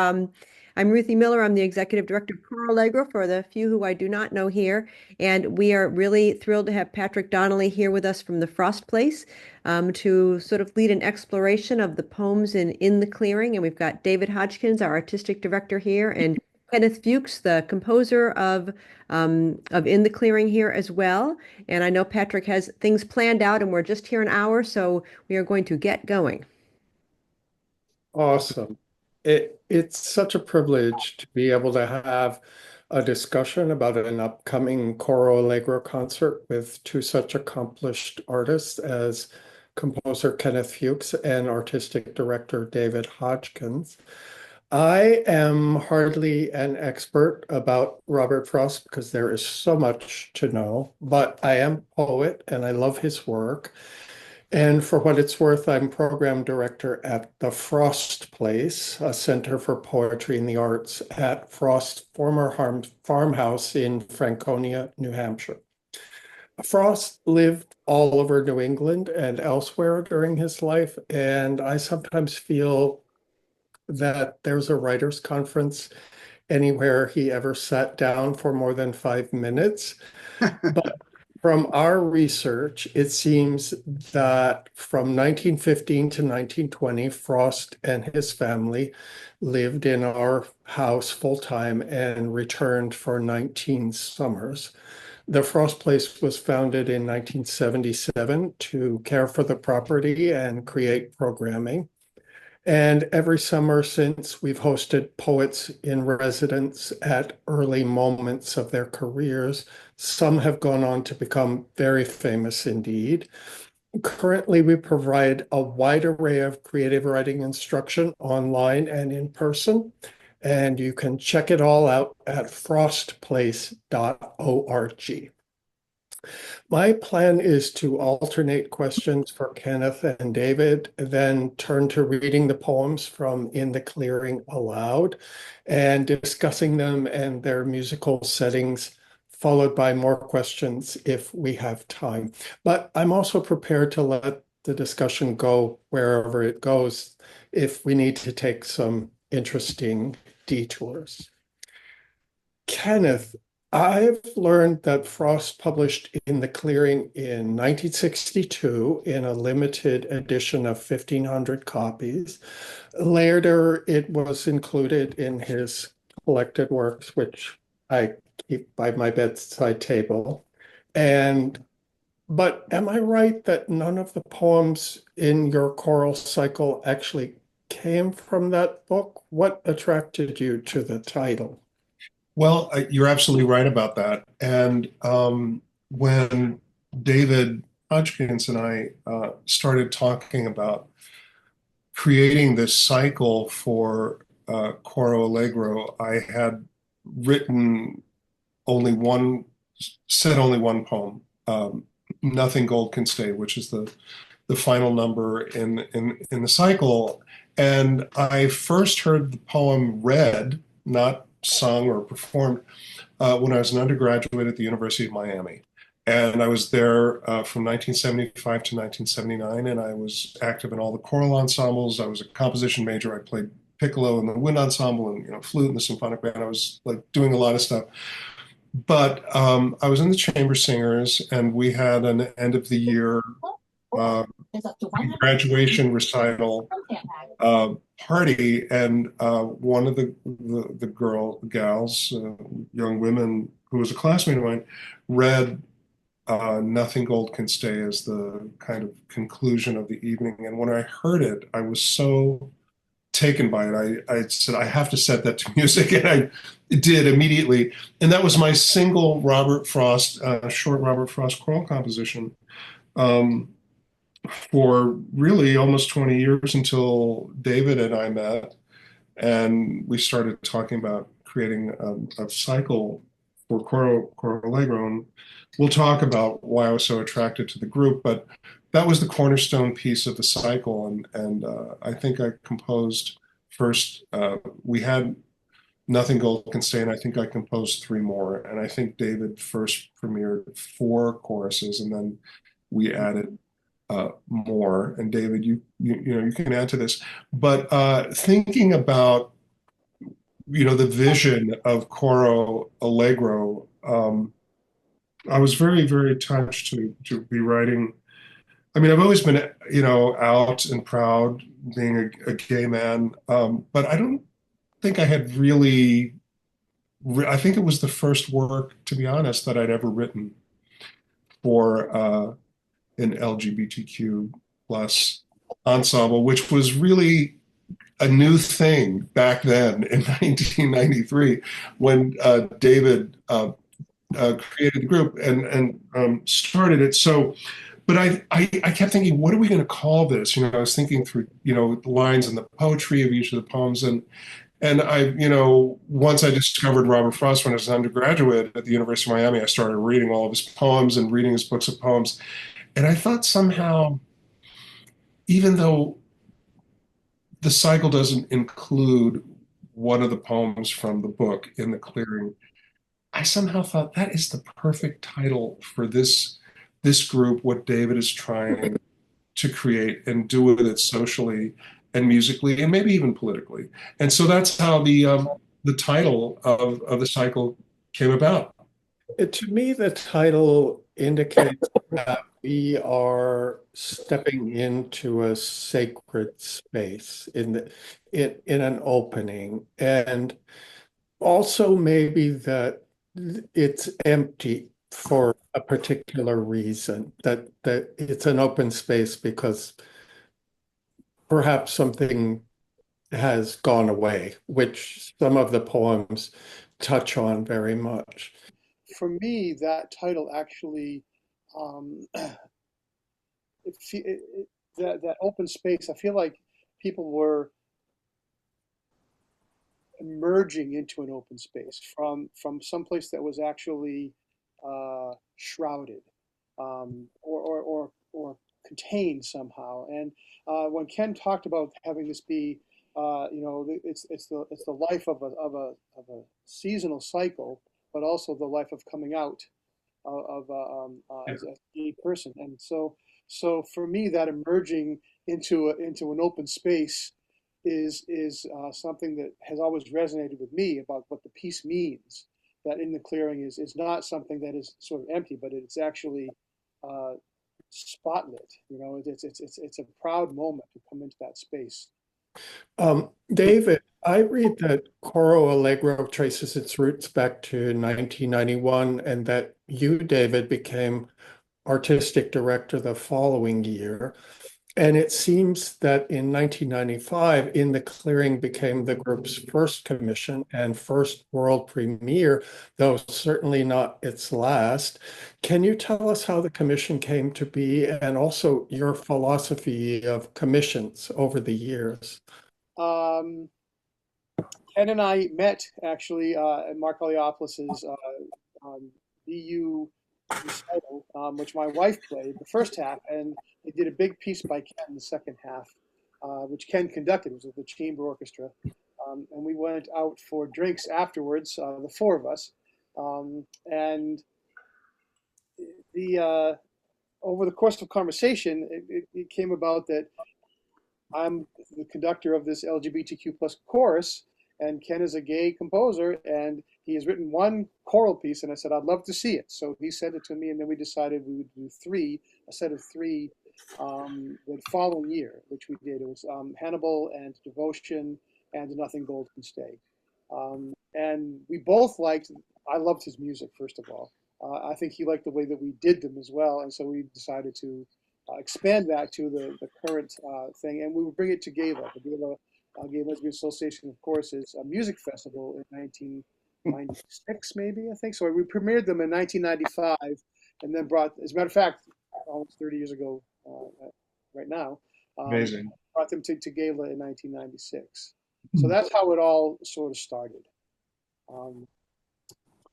I'm Ruthie Miller. I'm the Executive Director of Coro Allegro for the few who I do not know here. And we are really thrilled to have Patrick Donnelly here with us from the Frost Place to sort of lead an exploration of the poems in the clearing. And we've got David Hodgkins, our Artistic Director here, and Kenneth Fuchs, the composer of In the Clearing here as well. And I know Patrick has things planned out, and we're just here an hour, so we are going to get going. Awesome. It's such a privilege to be able to have a discussion about an upcoming Coro Allegro concert with two such accomplished artists as composer Kenneth Fuchs and artistic director David Hodgkins. I am hardly an expert about Robert Frost because there is so much to know, but I am a poet and I love his work. And for what it's worth, I'm program director at the Frost Place, a center for poetry and the arts at Frost former farmhouse in Franconia, New Hampshire. Frost lived all over New England and elsewhere during his life, and I sometimes feel that there's a writers' conference anywhere he ever sat down for more than 5 minutes. But from our research, it seems that from 1915 to 1920, Frost and his family lived in our house full-time and returned for 19 summers. The Frost Place was founded in 1977 to care for the property and create programming. And every summer since, we've hosted poets in residence at early moments of their careers. Some have gone on to become very famous indeed. Currently, we provide a wide array of creative writing instruction online and in person, and you can check it all out at frostplace.org. My plan is to alternate questions for Kenneth and David, then turn to reading the poems from In the Clearing aloud and discussing them and their musical settings, followed by more questions if we have time. But I'm also prepared to let the discussion go wherever it goes if we need to take some interesting detours. Kenneth, I've learned that Frost published In the Clearing in 1962 in a limited edition of 1,500 copies. Later, it was included in his collected works, which I keep by my bedside table. But am I right that none of the poems in your choral cycle actually came from that book? What attracted you to the title? Well, you're absolutely right about that. And when David Hodgkins and I started talking about creating this cycle for Coro Allegro, I had written only one, said only one poem, Nothing Gold Can Stay, which is the final number in the cycle. And I first heard the poem read, not sung or performed, when I was an undergraduate at the University of Miami. And I was there from 1975 to 1979, and I was active in all the choral ensembles. I was a composition major. I played piccolo in the wind ensemble and flute in the symphonic band. I was like doing a lot of stuff. But I was in the chamber singers, and we had an end of the year graduation recital party, and one of the gals, young women who was a classmate of mine, read Nothing Gold Can Stay as the kind of conclusion of the evening. And when I heard it, I was so taken by it. I said, I have to set that to music, and I did immediately. And that was my single Robert Frost, short Robert Frost choral composition. For really almost 20 years until David and I met, and we started talking about creating a cycle for Coro Allegro. And we'll talk about why I was so attracted to the group, but that was the cornerstone piece of the cycle. And I think I composed first, we had Nothing Gold Can Stay, and I think I composed three more. And I think David first premiered four choruses, and then we added more. And David, you can add to this. But thinking about the vision of Coro Allegro, I was very, very touched to be writing. I mean, I've always been, out and proud being a gay man, but I don't think I had really. I think it was the first work, to be honest, that I'd ever written for an LGBTQ plus ensemble, which was really a new thing back then in 1993 when David created the group and started it. So, but I kept thinking, what are we going to call this? I was thinking through, the lines and the poetry of each of the poems. And once I discovered Robert Frost when I was an undergraduate at the University of Miami, I started reading all of his poems and reading his books of poems. And I thought somehow, even though the cycle doesn't include one of the poems from the book in the clearing, I somehow thought that is the perfect title for this group, what David is trying to create and do with it socially and musically and maybe even politically. And so that's how the title of the cycle came about. To me, the title indicates that we are stepping into a sacred space in an opening, and also maybe that it's empty for a particular reason, that it's an open space because perhaps something has gone away, which some of the poems touch on very much. For me, that title actually, that open space, I feel like people were emerging into an open space from someplace that was actually shrouded, or contained somehow. And when Ken talked about having this be, it's the life of a seasonal cycle, but also the life of coming out as a gay person. And so for me, that emerging into an open space is something that has always resonated with me about what the piece means. That in the clearing is not something that is sort of empty, but it's actually spotlit. It's a proud moment to come into that space. David, I read that Coro Allegro traces its roots back to 1991, and that you, David, became artistic director the following year. And it seems that in 1995, In the Clearing became the group's first commission and first world premiere, though certainly not its last. Can you tell us how the commission came to be and also your philosophy of commissions over the years? Um, Ken and I met actually at Mark Aliopoulos' BU recital, which my wife played the first half, and they did a big piece by Ken the second half, which Ken conducted. It was with the chamber orchestra, and we went out for drinks afterwards, the four of us, and the over the course of conversation, it came about that I'm the conductor of this LGBTQ plus chorus, and Ken is a gay composer, and he has written one choral piece, and I said, I'd love to see it. So he sent it to me, and then we decided we would do a set of three, the following year, which we did. It was Hannibal and Devotion and Nothing Gold Can Stay. And we both I loved his music, first of all. I think he liked the way that we did them as well, and so we decided to expand that to the current thing, and we would bring it to Gala. The Gala Gay Lesbian Association, of course, is a music festival in 1996, maybe, I think. So we premiered them in 1995, and then as a matter of fact, almost 30 years ago, right now, Amazing. brought them to Gala in 1996. So that's how it all sort of started.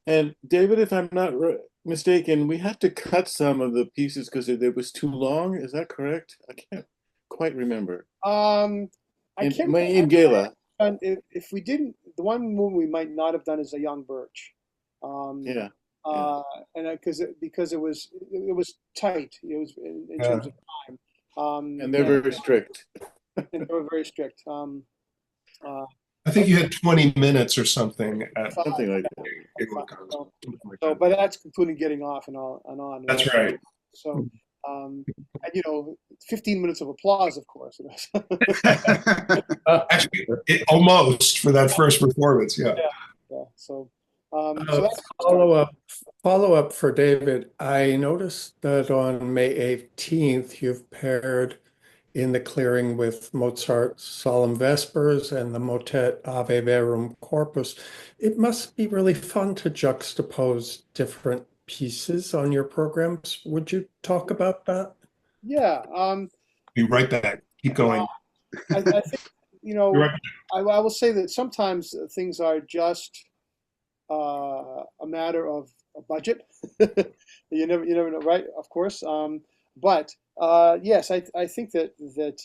And David, if I'm not mistaken, we had to cut some of the pieces because it was too long. Is that correct? I can't quite remember. I can't In Gala. If we didn't, the one movie we might not have done is A Young Birch. Yeah. And because it was tight. It was in terms of time. And they're very strict. And they were very strict. I think you had 20 minutes or something at Something like that. one concert, something like So, that. but that's including getting off and all and on. That's right. So, and 15 minutes of applause, of course. Actually, almost for that first performance, yeah. Yeah. So, Uh, that's follow up for David. I noticed that on May 18th, you've paired In the Clearing with Mozart's Solemn Vespers and the motet Ave Verum Corpus. It must be really fun to juxtapose different pieces on your programs. Would you talk about that? yeah. Be right back. Keep going. I think Be right back. I will say that sometimes things are just a matter of a budget. You never know, right? Of course. But yes, I think that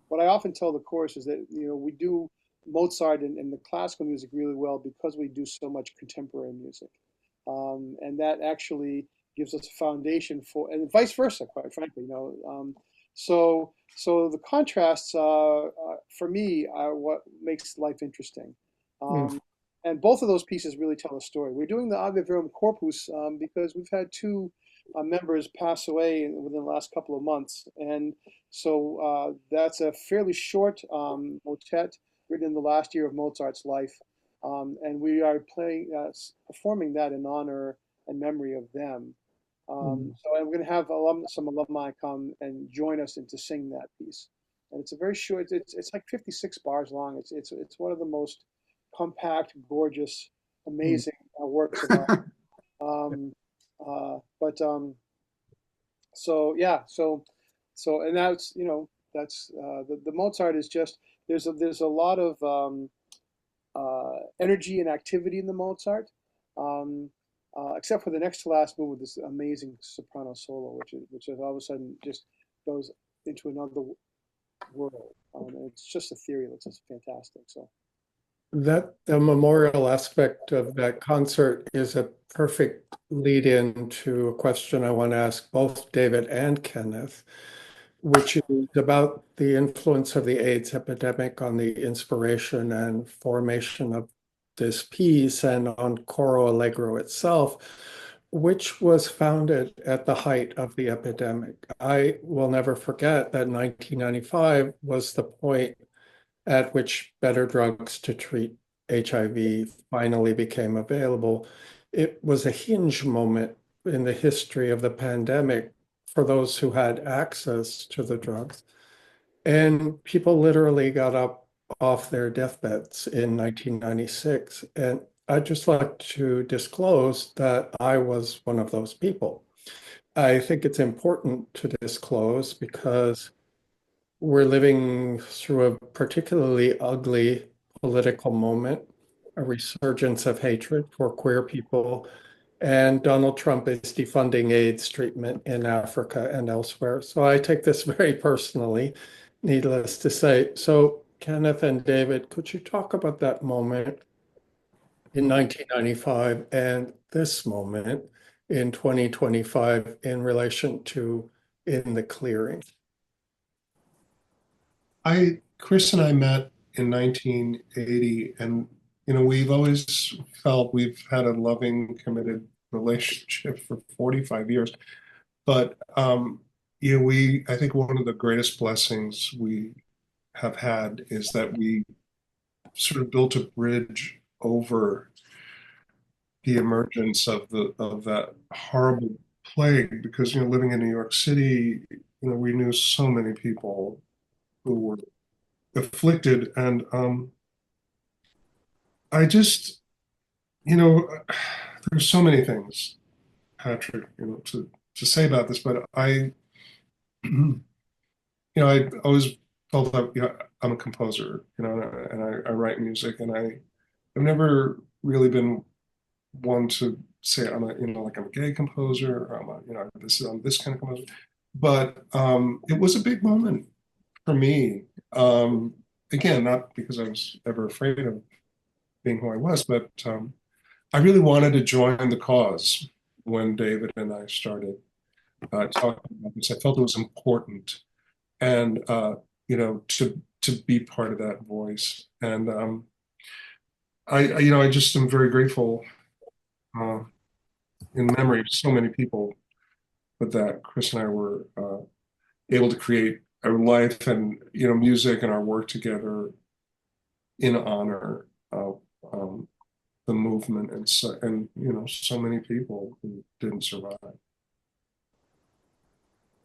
what I often tell the chorus is that we do Mozart and the classical music really well because we do so much contemporary music, and that actually gives us a foundation for, and vice versa, quite frankly. So the contrasts for me are what makes life interesting. Mm. And both of those pieces really tell a story. We're doing the Ave Verum Corpus because we've had two members pass away within the last couple of months, and so that's a fairly short motet written in the last year of Mozart's life, and we are performing that in honor and memory of them. So I'm going to have some alumni come and join us and to sing that piece. And it's a very short. It's like 56 bars long. It's one of the most compact, gorgeous, amazing works of art. But so yeah, so and that's the Mozart is just there's a lot of energy and activity in the Mozart, except for the next to last move with this amazing soprano solo, which is all of a sudden just goes into another world. It's just ethereal. It's just fantastic. So. That the memorial aspect of that concert is a perfect lead in to a question I want to ask both David and Kenneth, which is about the influence of the AIDS epidemic on the inspiration and formation of this piece and on Coro Allegro itself, which was founded at the height of the epidemic. I will never forget that 1995 was the point at which better drugs to treat HIV finally became available. It was a hinge moment in the history of the pandemic for those who had access to the drugs. And people literally got up off their deathbeds in 1996. And I'd just like to disclose that I was one of those people. I think it's important to disclose because we're living through a particularly ugly political moment, a resurgence of hatred for queer people, and Donald Trump is defunding AIDS treatment in Africa and elsewhere. So I take this very personally, needless to say. So, Kenneth and David, could you talk about that moment in 1995 and this moment in 2025 in relation to In the Clearing? Chris and I met in 1980, and we've always felt we've had a loving, committed relationship for 45 years. But I think one of the greatest blessings we have had is that we sort of built a bridge over the emergence of that horrible plague. Because living in New York City, we knew so many people who were afflicted, and I just there's so many things, Patrick, to say about this, but I always felt that I'm a composer, and I write music, and I've never really been one to say I'm a gay composer, or I'm this kind of composer, but it was a big moment for me. Again, not because I was ever afraid of being who I was, but I really wanted to join the cause when David and I started talking about this. I felt it was important, and to to be part of that voice. And I just am very grateful uh, in memory of so many people, but that Chris and I were able to create our life and music and our work together in honor of the movement and so many people who didn't survive.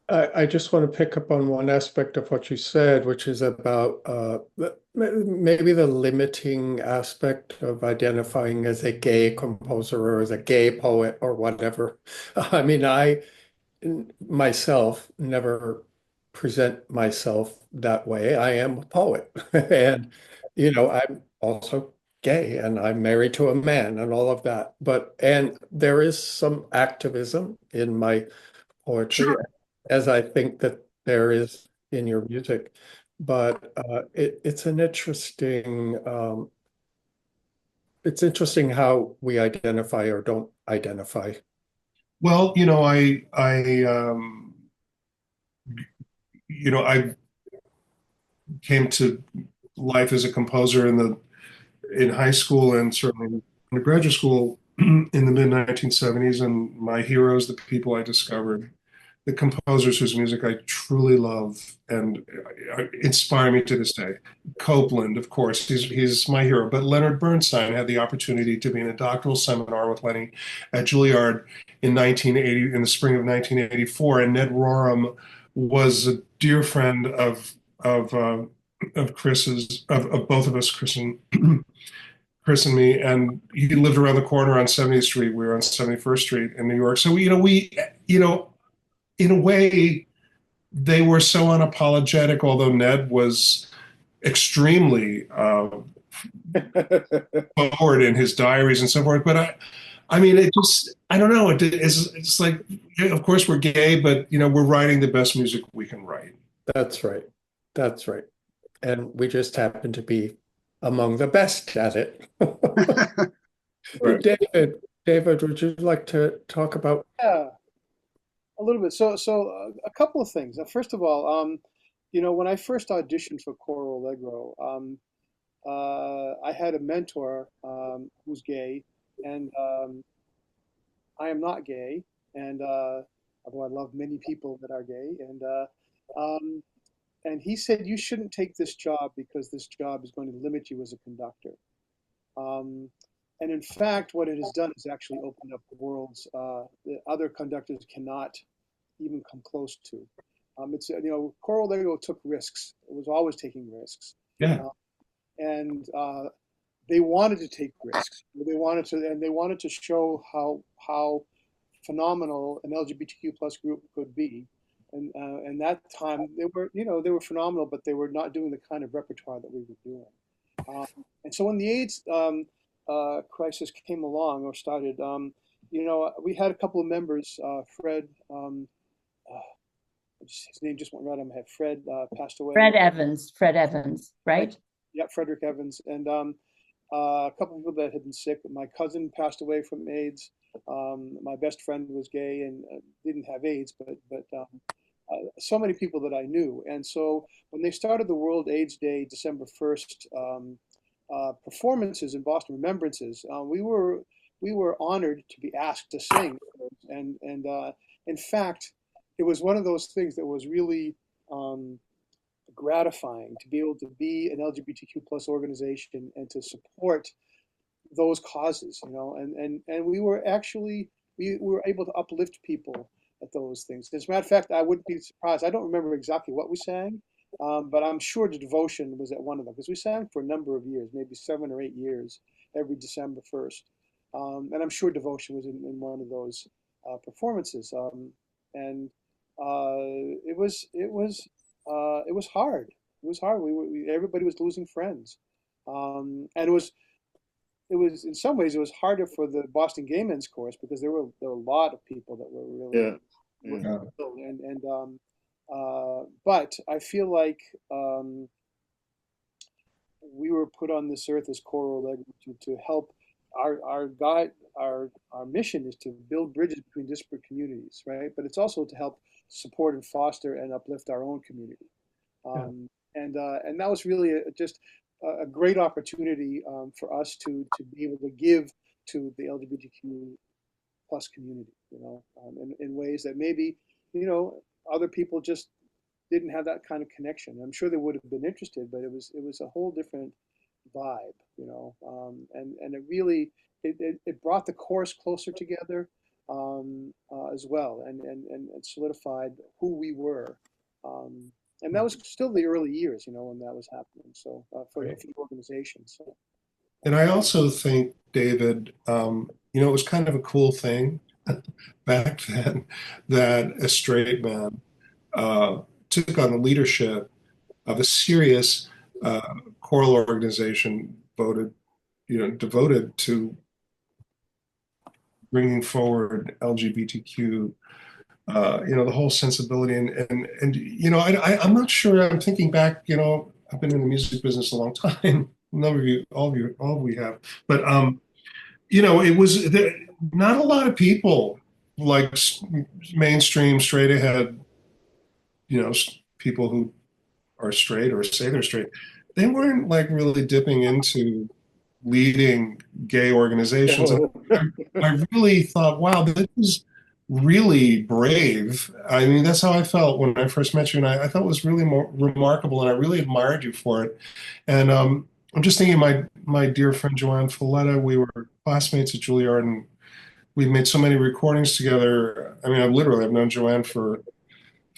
I just want to pick up on one aspect of what you said, which is about maybe the limiting aspect of identifying as a gay composer or as a gay poet or whatever. I mean, I myself never present myself that way. I am a poet. And, I'm also gay and I'm married to a man and all of that. And there is some activism in my poetry, as I think that there is in your music. But it's interesting how we identify or don't identify. Well, I came to life as a composer in high school and certainly in graduate school in the mid 1970s, and my heroes, the people I discovered, the composers whose music I truly love and inspire me to this day. Copeland, of course, he's my hero. But Leonard Bernstein, had the opportunity to be in a doctoral seminar with Lenny at Juilliard in 1980, in the spring of 1984, and Ned Rorem was a dear friend of Chris's, of both of us, Chris and me, and he lived around the corner on 70th Street. We were on 71st Street in New York. So in a way, they were so unapologetic, although Ned was extremely forward in his diaries and so forth. But I mean, I don't know. It's like, of course we're gay, but we're writing the best music we can write. That's right. That's right. And we just happen to be among the best at it. Right. David, would you like to talk about? Yeah, a little bit. So a couple of things. First of all, when I first auditioned for Coro Allegro, I had a mentor who's gay, and I am not gay, and although I love many people that are gay, um, and he said you shouldn't take this job because this job is going to limit you as a conductor. Um, and in fact, what it has done is actually opened up worlds that other conductors cannot even come close to. Coro Allegro took risks. It was always taking risks. Yeah. And they wanted to take risks. They wanted to show how phenomenal an LGBTQ plus group could be. And that time they were phenomenal, but they were not doing the kind of repertoire that we were doing. And so when the AIDS crisis came along or started, we had a couple of members, Fred. His name just went right on my head. Fred passed away. Fred Evans, right? Yeah, Frederick Evans, and a couple of people that had been sick. My cousin passed away from AIDS. My best friend was gay and didn't have AIDS, but so many people that I knew. And so when they started the World AIDS Day, December 1st, performances in Boston, remembrances, we were honored to be asked to sing, and in fact, it was one of those things that was really gratifying to be able to be an LGBTQ plus organization and to support those causes, and we were able to uplift people at those things. As a matter of fact, I wouldn't be surprised. I don't remember exactly what we sang, but I'm sure the devotion was at one of them because we sang for a number of years, maybe 7 or 8 years, every December 1st, and I'm sure devotion was in one of those performances, and it was hard. It was hard. Everybody was losing friends, and it was in some ways it was harder for the Boston Gay Men's Chorus because there were a lot of people that were really but I feel like we were put on this earth as Coro Allegro to help our mission is to build bridges between disparate communities, right? But it's also to help support and foster and uplift our own community. And that was really just a great opportunity for us to be able to give to the LGBTQ plus community, in ways that maybe, other people just didn't have that kind of connection. I'm sure they would have been interested, but it was a whole different vibe, and it really it brought the chorus closer together, as well, and it solidified who we were. And that was still the early years, when that was happening. So for the organization. So. And I also think, David, it was kind of a cool thing back then that a straight man took on the leadership of a serious choral organization devoted to bringing forward LGBTQ, the whole sensibility and I'm not sure. I'm thinking back. I've been in the music business a long time. A number of you, all we have, but it was not a lot of people like mainstream straight ahead, people who are straight or say they're straight. They weren't like really dipping into leading gay organizations. I really thought, wow, this is really brave. I mean, that's how I felt when I first met you, and I thought it was really remarkable, and I really admired you for it. And I'm just thinking, my dear friend Joanne Folletta, we were classmates at Juilliard, and we've made so many recordings together. I mean, I've known Joanne for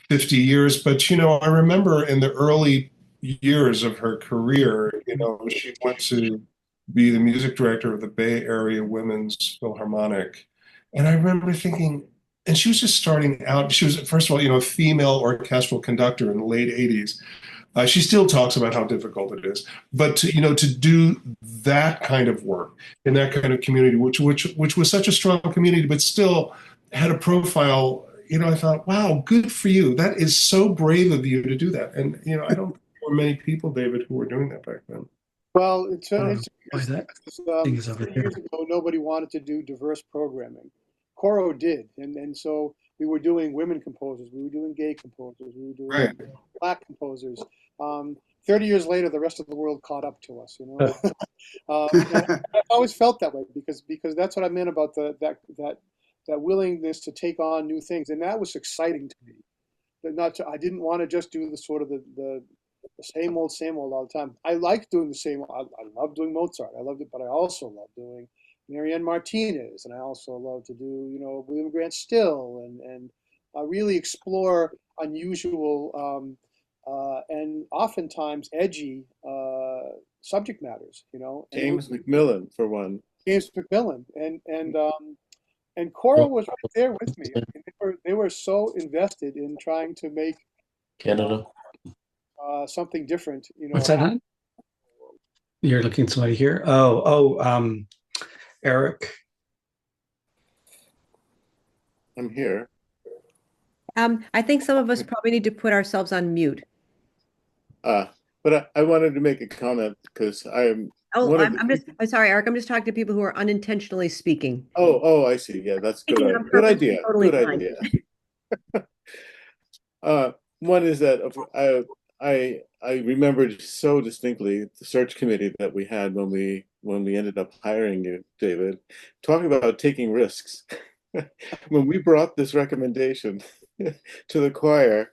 50 years, but I remember in the early years of her career, she went to be the music director of the Bay Area Women's Philharmonic. And I remember thinking, and she was just starting out. She was, first of all, a female orchestral conductor in the late 80s. She still talks about how difficult it is, but to do that kind of work in that kind of community, which was such a strong community, but still had a profile. I thought, wow, good for you. That is so brave of you to do that. And I don't think there were many people, David, who were doing that back then. Well, it's Why that thing is over 30 there. years ago, nobody wanted to do diverse programming. Coro did, and so we were doing women composers, we were doing gay composers, we were doing Black composers. 30 years later, the rest of the world caught up to us. And I've always felt that way because that's what I meant about that willingness to take on new things, and that was exciting to me. But I didn't want to just do the sort of the same old all the time. I like doing the same. I love doing Mozart. I loved it, but I also love doing Marianne Martinez, and I also love to do William Grant Still, and really explore unusual and oftentimes edgy subject matters. James Macmillan, for one. James Macmillan, and Coro was right there with me. I mean, they were so invested in trying to make Canada. something different. What's that, hon? You're looking at somebody here? Eric. I'm here. I think some of us probably need to put ourselves on mute. But I wanted to make a comment because I'm sorry, Eric. I'm just talking to people who are unintentionally speaking. Oh, I see. Yeah, that's good. Good idea. Totally Good fine. idea. One is that I remembered so distinctly the search committee that we had when we ended up hiring you, David, talking about taking risks. When we brought this recommendation to the choir,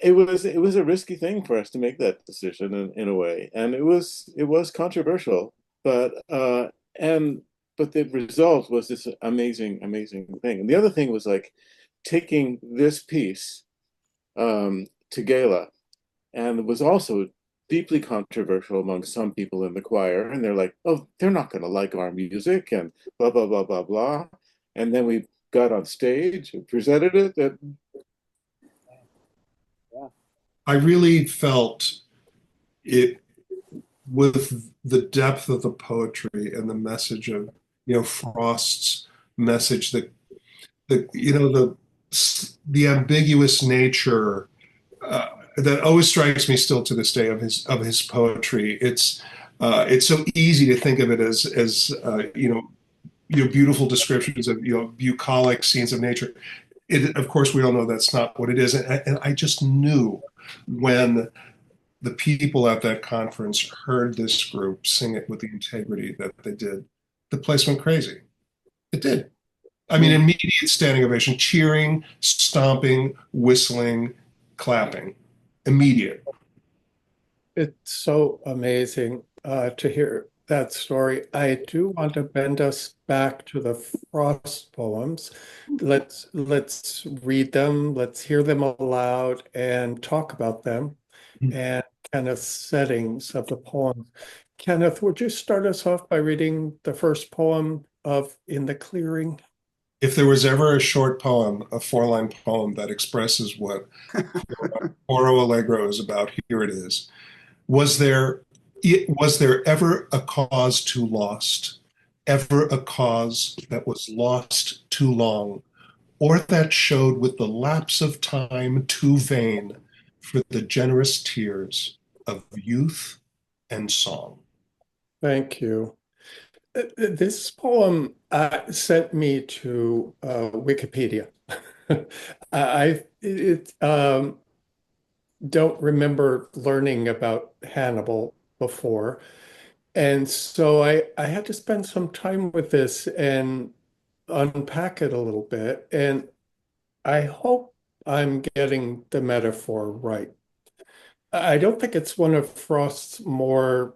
it was a risky thing for us to make that decision in a way, and it was controversial, but the result was this amazing thing. And the other thing was like taking this piece to gala, and it was also deeply controversial among some people in the choir, and they're like, oh, they're not going to like our music and blah blah blah blah blah. And then we got on stage and presented it, and I really felt it with the depth of the poetry and the message of Frost's message, that the ambiguous nature that always strikes me still to this day of his poetry. It's so easy to think of it as beautiful descriptions of bucolic scenes of nature. of course, we all know that's not what it is. And I just knew when the people at that conference heard this group sing it with the integrity that they did, the place went crazy. It did. I mean, immediate standing ovation, cheering, stomping, whistling, clapping, immediate. It's so amazing to hear that story. I do want to bend us back to the Frost poems. Let's read them, let's hear them aloud and talk about them and kind of settings of the poems. Kenneth, would you start us off by reading the first poem of In the Clearing? If there was ever a short poem, a 4-line poem that expresses what Coro Allegro is about, here it is. Was there ever a cause too lost, ever a cause that was lost too long, or that showed with the lapse of time too vain for the generous tears of youth and song? Thank you. This poem sent me to Wikipedia. I don't remember learning about Hannibal before. And so I had to spend some time with this and unpack it a little bit. And I hope I'm getting the metaphor right. I don't think it's one of Frost's more,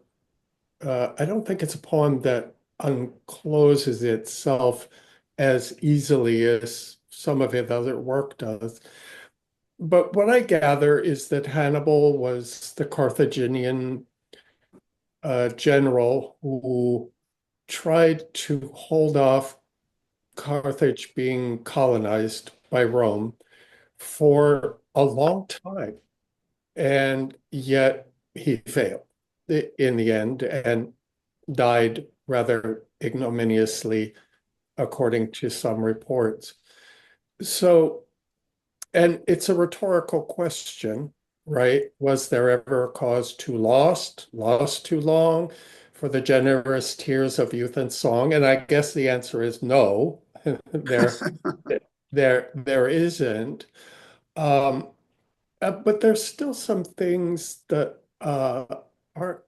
I don't think it's a poem that uncloses itself as easily as some of his other work does. But what I gather is that Hannibal was the Carthaginian general who tried to hold off Carthage being colonized by Rome for a long time. And yet he failed in the end and died rather ignominiously, according to some reports. So, and it's a rhetorical question, right? Was there ever a cause too lost too long for the generous tears of youth and song? And I guess the answer is no, there, there isn't. Um, but there's still some things that aren't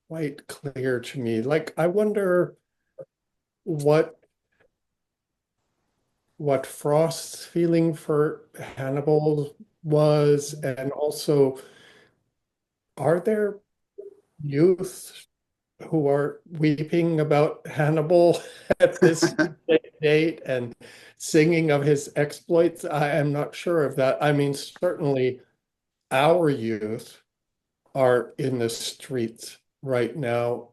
quite clear to me. Like, I wonder what Frost's feeling for Hannibal was, and also, are there youth who are weeping about Hannibal at this date and singing of his exploits? I am not sure of that. I mean, certainly our youth are in the streets right now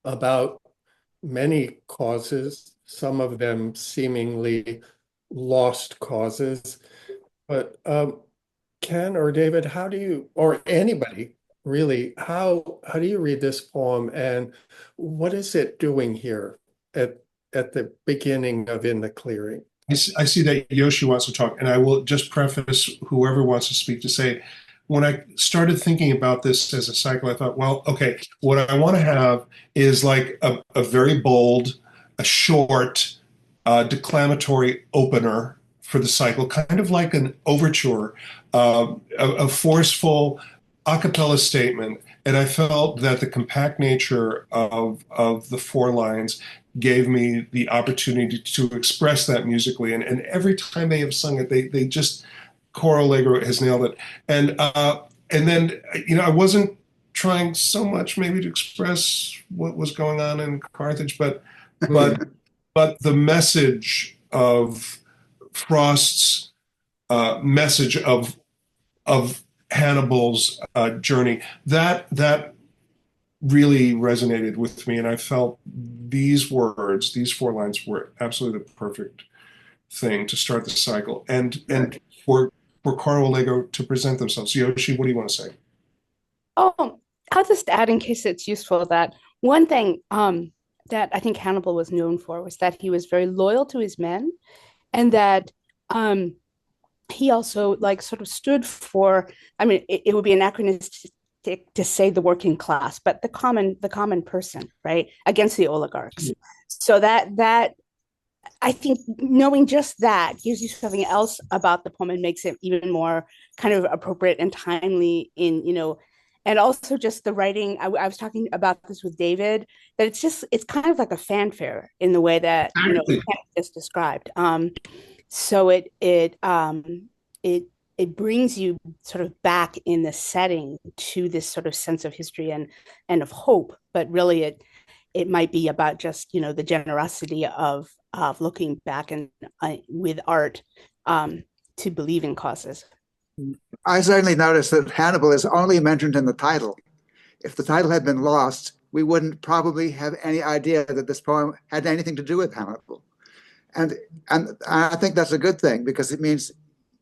about many causes, some of them seemingly lost causes. But Ken or David, how do you, or anybody really, how do you read this poem and what is it doing here at the beginning of In the Clearing? I see that Yoshi wants to talk, and I will just preface whoever wants to speak to say, when I started thinking about this as a cycle, I thought, well, okay, what I want to have is like a very bold, a short, declamatory opener for the cycle, kind of like an overture, a forceful a cappella statement. And I felt that the compact nature of the 4 lines gave me the opportunity to express that musically. And every time they have sung it, they just, Coro Allegro has nailed it. And then, I wasn't trying so much maybe to express what was going on in Carthage, but the message of Frost's message of Hannibal's journey, that really resonated with me, and I felt these words, these 4 lines, were absolutely the perfect thing to start the cycle, and for Coro Allegro to present themselves. Yoshi, what do you want to say? Oh, I'll just add, in case it's useful, that one thing that I think Hannibal was known for was that he was very loyal to his men, and that he also sort of stood for, I mean, it would be anachronistic to say the working class, but the common person, right, against the oligarchs. So that I think knowing just that gives you something else about the poem and makes it even more kind of appropriate and timely in, and also just the writing. I was talking about this with David, that it's kind of like a fanfare in the way that, Exactly. just described. So it it brings you sort of back in the setting to this sort of sense of history and of hope, but really it might be about just the generosity of looking back and with art, to believe in causes. I certainly noticed that Hannibal is only mentioned in the title. If the title had been lost, we wouldn't probably have any idea that this poem had anything to do with Hannibal. And I think that's a good thing, because it means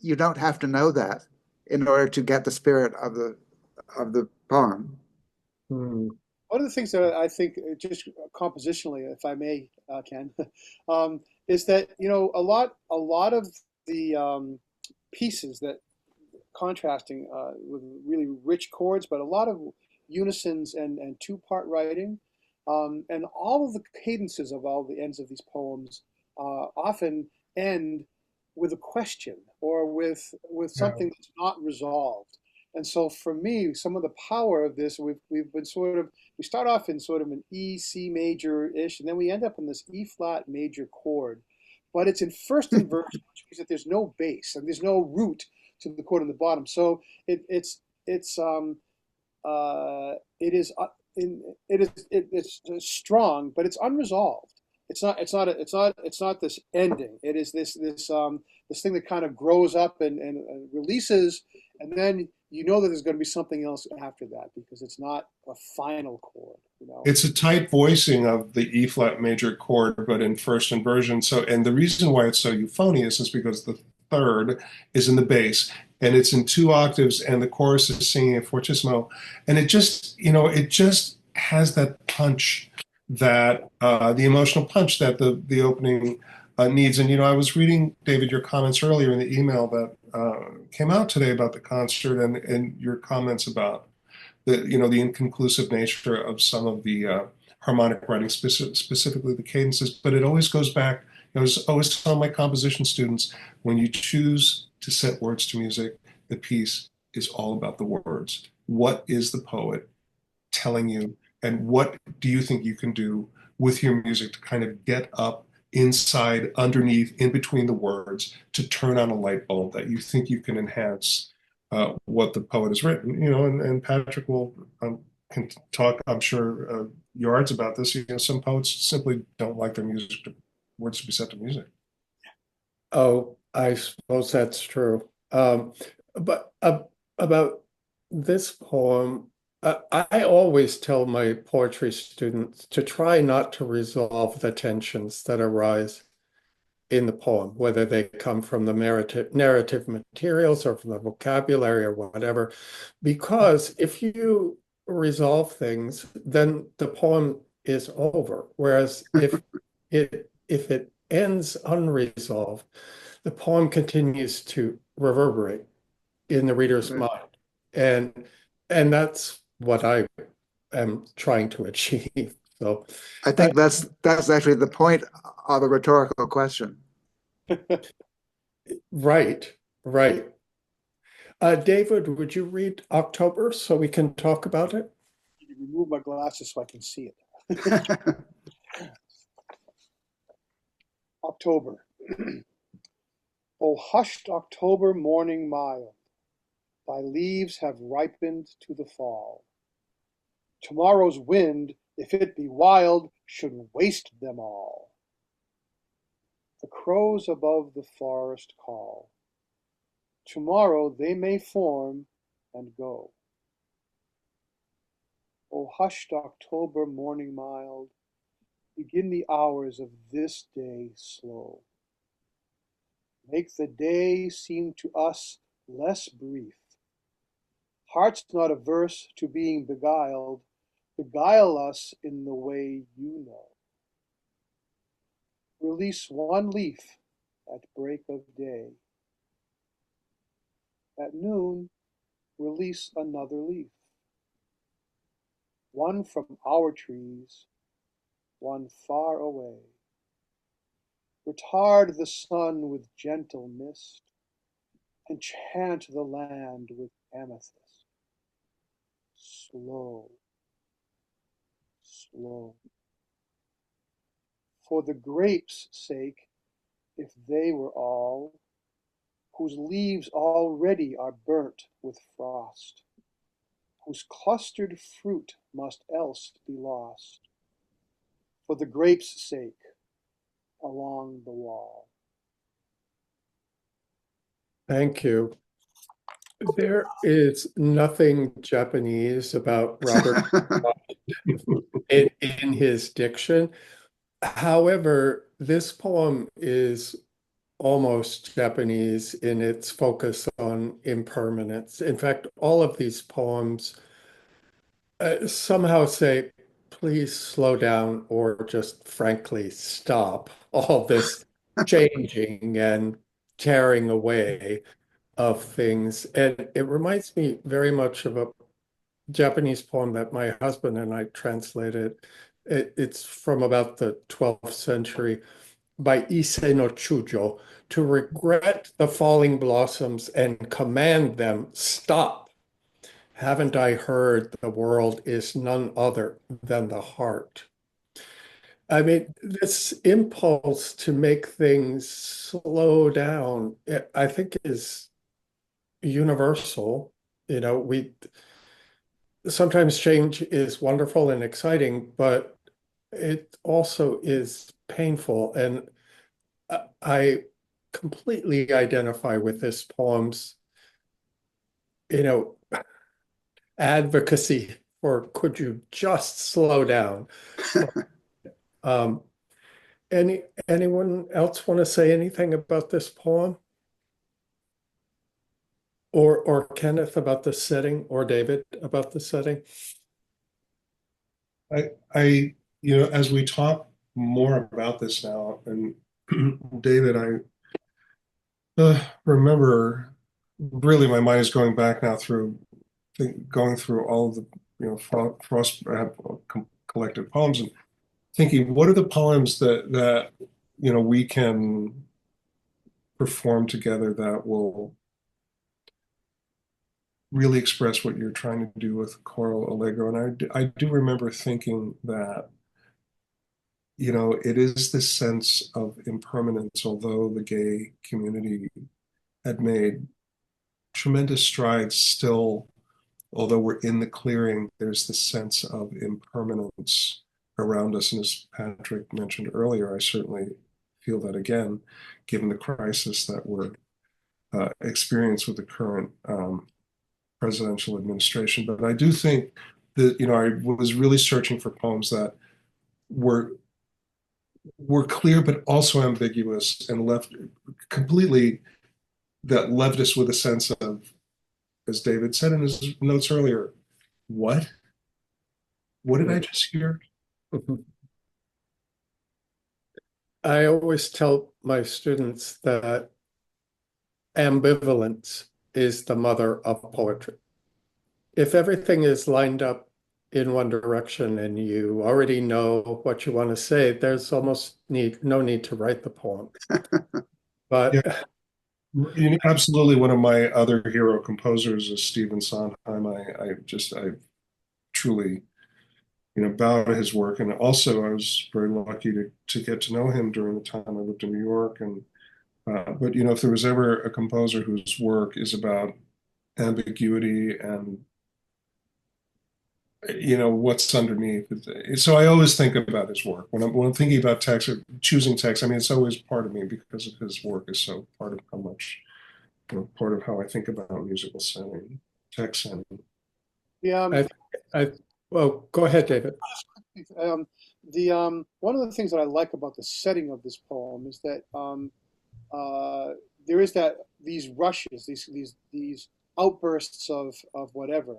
you don't have to know that in order to get the spirit of the poem. Hmm. One of the things that I think, just compositionally, if I may, Ken, is that a lot of the pieces that contrasting with really rich chords, but a lot of unisons and two-part writing, and all of the cadences of all the ends of these poems often end with a question or with something that's not resolved. And so for me, some of the power of this, we've been we start off in sort of an E, C major-ish, and then we end up in this E flat major chord. But it's in first inversion, which means that there's no bass and there's no root to the chord on the bottom. So it is it's strong, but it's unresolved. It's not this ending. It is this thing that kind of grows up and releases, and then that there's going to be something else after that, because it's not a final chord. It's a tight voicing of the E flat major chord, but in first inversion. So, and the reason why it's so euphonious is because the third is in the bass, and it's in 2 octaves, and the chorus is singing a fortissimo, and it just has that punch, that the emotional punch that the opening needs. And I was reading, David, your comments earlier in the email that came out today about the concert, and your comments about the inconclusive nature of some of the harmonic writing, specifically the cadences. But it always goes back. I was always telling my composition students, when you choose to set words to music, the piece is all about the words. What is the poet telling you, and what do you think you can do with your music to kind of get up inside, underneath, in between the words, to turn on a light bulb that you think you can enhance what the poet has written. And Patrick can talk, I'm sure, yards about this. Some poets simply don't like their words to be set to music. Oh, I suppose that's true. But about this poem, I always tell my poetry students to try not to resolve the tensions that arise in the poem, whether they come from the narrative materials or from the vocabulary or whatever, because if you resolve things, then the poem is over. Whereas if it ends unresolved, the poem continues to reverberate in the reader's mind. And that's what I am trying to achieve. So I think that's actually the point of a rhetorical question. right. David, would you read October so we can talk about it? Remove my glasses so I can see it. October. O hushed October morning mild, thy leaves have ripened to the fall. Tomorrow's wind, if it be wild, should waste them all. The crows above the forest call. Tomorrow they may form and go. O hushed October morning mild, begin the hours of this day slow. Make the day seem to us less brief. Hearts not averse to being beguiled, beguile us in the way you know. Release one leaf at break of day. At noon, release another leaf. One from our trees, one far away. retard the sun with gentle mist, enchant the land with amethyst. Slow, slow. For the grapes' sake, if they were all, whose leaves already are burnt with frost, whose clustered fruit must else be lost, for the grapes' sake, along the wall. Thank you. There is nothing Japanese about Robert in his diction. However, this poem is almost Japanese in its focus on impermanence. In fact, all of these poems somehow say, please slow down or just frankly stop all this changing and tearing away of things. And it reminds me very much of a Japanese poem that my husband and I translated. It's from about the 12th century by Ise no Chujo, to regret the falling blossoms and command them, stop. Haven't I heard the world is none other than the heart? I mean, this impulse to make things slow down, I think is universal. You know, we sometimes change is wonderful and exciting, but it also is painful. And I completely identify with this poem's, you know, advocacy for could you just slow down? Um, anyone else want to say anything about this poem? Or Kenneth about the setting, or David about the setting? As we talk more about this now, and David, I remember really my mind is going back now going through all of the, Frost collected poems and thinking, what are the poems that we can perform together that will really express what you're trying to do with Coro Allegro. And I do remember thinking that, it is this sense of impermanence, although the gay community had made tremendous strides still, although we're in the clearing, there's this sense of impermanence around us. And as Patrick mentioned earlier, I certainly feel that again, given the crisis that we're experiencing with the current presidential administration. But I do think that, I was really searching for poems that were clear, but also ambiguous and left us with a sense of, as David said in his notes earlier, what did I just hear? I always tell my students that ambivalence is the mother of poetry. If everything is lined up in one direction and you already know what you want to say, there's almost no need to write the poem. But yeah. Absolutely, one of my other hero composers is Stephen Sondheim. I truly, bow to his work, and also I was very lucky to get to know him during the time I lived in New York. And but if there was ever a composer whose work is about ambiguity and what's underneath. So I always think about his work when I'm thinking about text or choosing text. I mean, it's always part of me because of his work is so part of how much, part of how I think about musical setting, text setting. Yeah. Well, go ahead, David. One of the things that I like about the setting of this poem is that there is these rushes, these outbursts of whatever.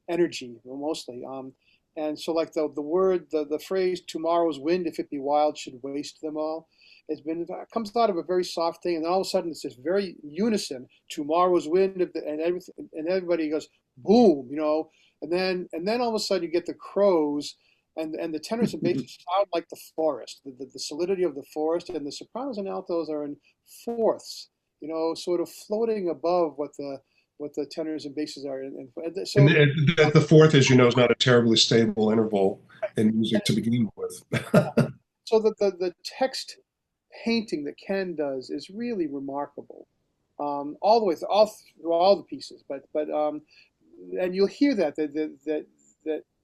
Energy mostly, and so like the phrase "tomorrow's wind, if it be wild, should waste them all." It comes out of a very soft thing, and then all of a sudden it's this very unison. Tomorrow's wind, and everything, and everybody goes boom, and then all of a sudden you get the crows and the tenors and basses sound like the forest, the solidity of the forest, and the sopranos and altos are in fourths, sort of floating above what the tenors and basses are. And so the fourth, as you know, is not a terribly stable interval in music to begin with. so the text painting that Ken does is really remarkable, all the way through all the pieces. But and you'll hear that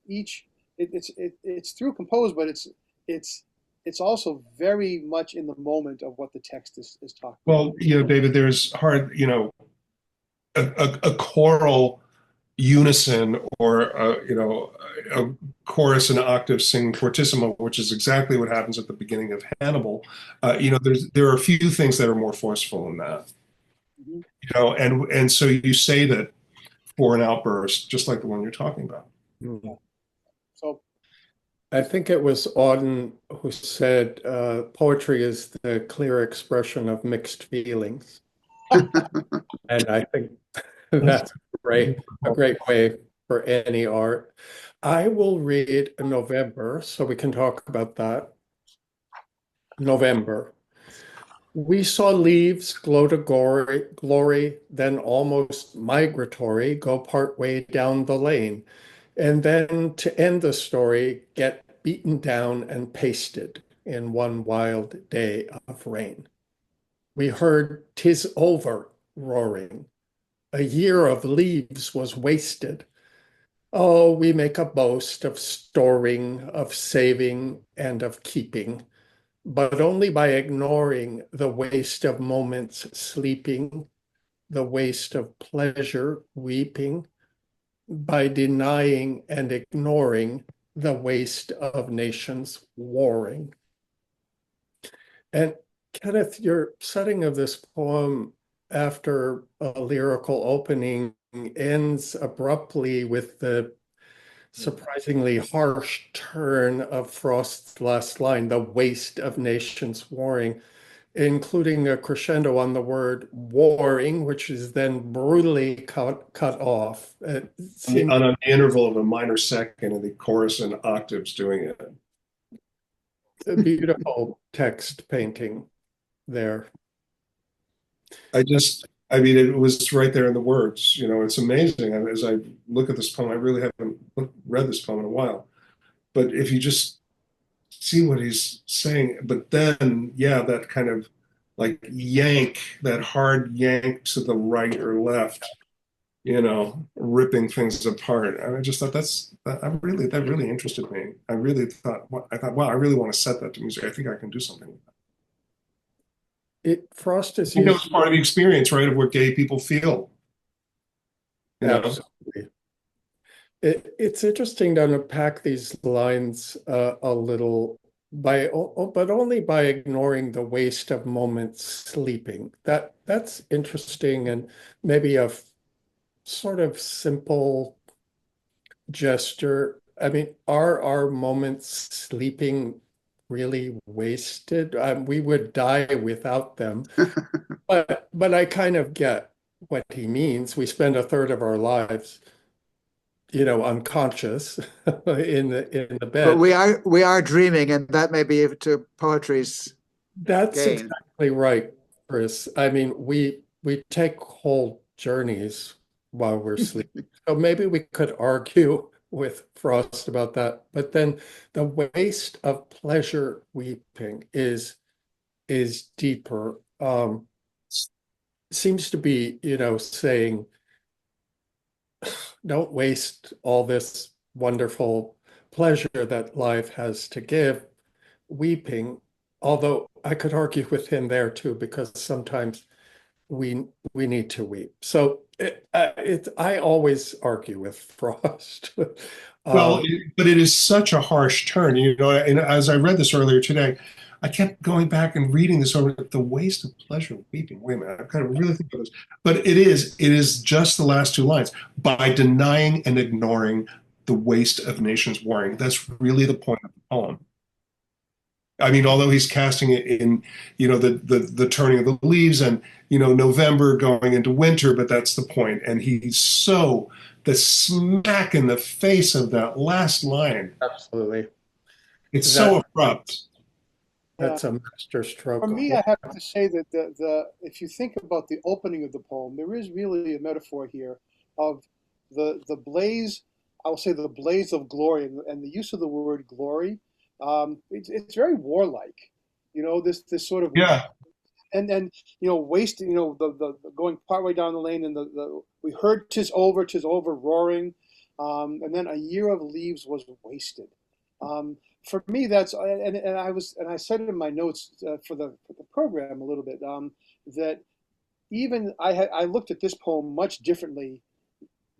each it's through composed, but it's also very much in the moment of what the text is talking about. Well, David, there's a choral unison or a chorus and octave sing fortissimo, which is exactly what happens at the beginning of Hannibal. There are a few things that are more forceful than that. And so you say that for an outburst, just like the one you're talking about. Yeah. So I think it was Auden who said poetry is the clear expression of mixed feelings. And I think that's a great way for any art. I will read November, so we can talk about that. November. We saw leaves glow to glory, then almost migratory, go part way down the lane, and then to end the story, get beaten down and pasted in one wild day of rain. We heard "'Tis over" roaring. A year of leaves was wasted. Oh, we make a boast of storing, of saving, and of keeping, but only by ignoring the waste of moments sleeping, the waste of pleasure weeping, by denying and ignoring the waste of nations warring. And Kenneth, your setting of this poem after a lyrical opening ends abruptly with the surprisingly harsh turn of Frost's last line, the waste of nations warring, including a crescendo on the word warring, which is then brutally cut off. It seems On an interval of a minor second, and the chorus and octaves doing it. a beautiful text painting there. It was right there in the words. It's amazing. As I look at this poem, I really haven't read this poem in a while. But if you just see what he's saying, but then, yeah, that kind of like yank, that hard yank to the right or left, ripping things apart. And I just thought that really interested me. I thought, wow, I really want to set that to music. I think I can do something with that. Frost is it's part of the experience, right, of what gay people feel. Absolutely. It's interesting to unpack these lines a little but only by ignoring the waste of moments sleeping. That's interesting, and maybe a sort of simple gesture. I mean, are our moments sleeping really wasted? We would die without them. But I kind of get what he means. We spend a third of our lives, unconscious in the bed. But we are dreaming, and that may be to poetry's That's gain. exactly right, Chris. I mean, we take whole journeys while we're sleeping. So maybe we could argue with Frost about that. But then the waste of pleasure weeping is deeper. Seems to be, saying, don't waste all this wonderful pleasure that life has to give weeping. Although I could argue with him there too, because sometimes we need to weep. So I always argue with Frost. Well, but it is such a harsh turn, and as I read this earlier today, I kept going back and reading this over, the waste of pleasure weeping. Wait a minute, I've got to really think about this. But it is just the last two lines. By denying and ignoring the waste of nations warring. That's really the point of the poem. I mean, although he's casting it in, the turning of the leaves and, November going into winter, but that's the point. And he's so the smack in the face of that last line. Absolutely. It's Is so that- abrupt. That's a master stroke. For me, I have to say that if you think about the opening of the poem, there is really a metaphor here of the blaze. I will say the blaze of glory, and the use of the word glory. It's very warlike, this sort of Yeah. and wasting, the going partway down the lane, and the we heard tis over roaring, and then a year of leaves was wasted. For me, that's and I said it in my notes for the program a little bit, that even I looked at this poem much differently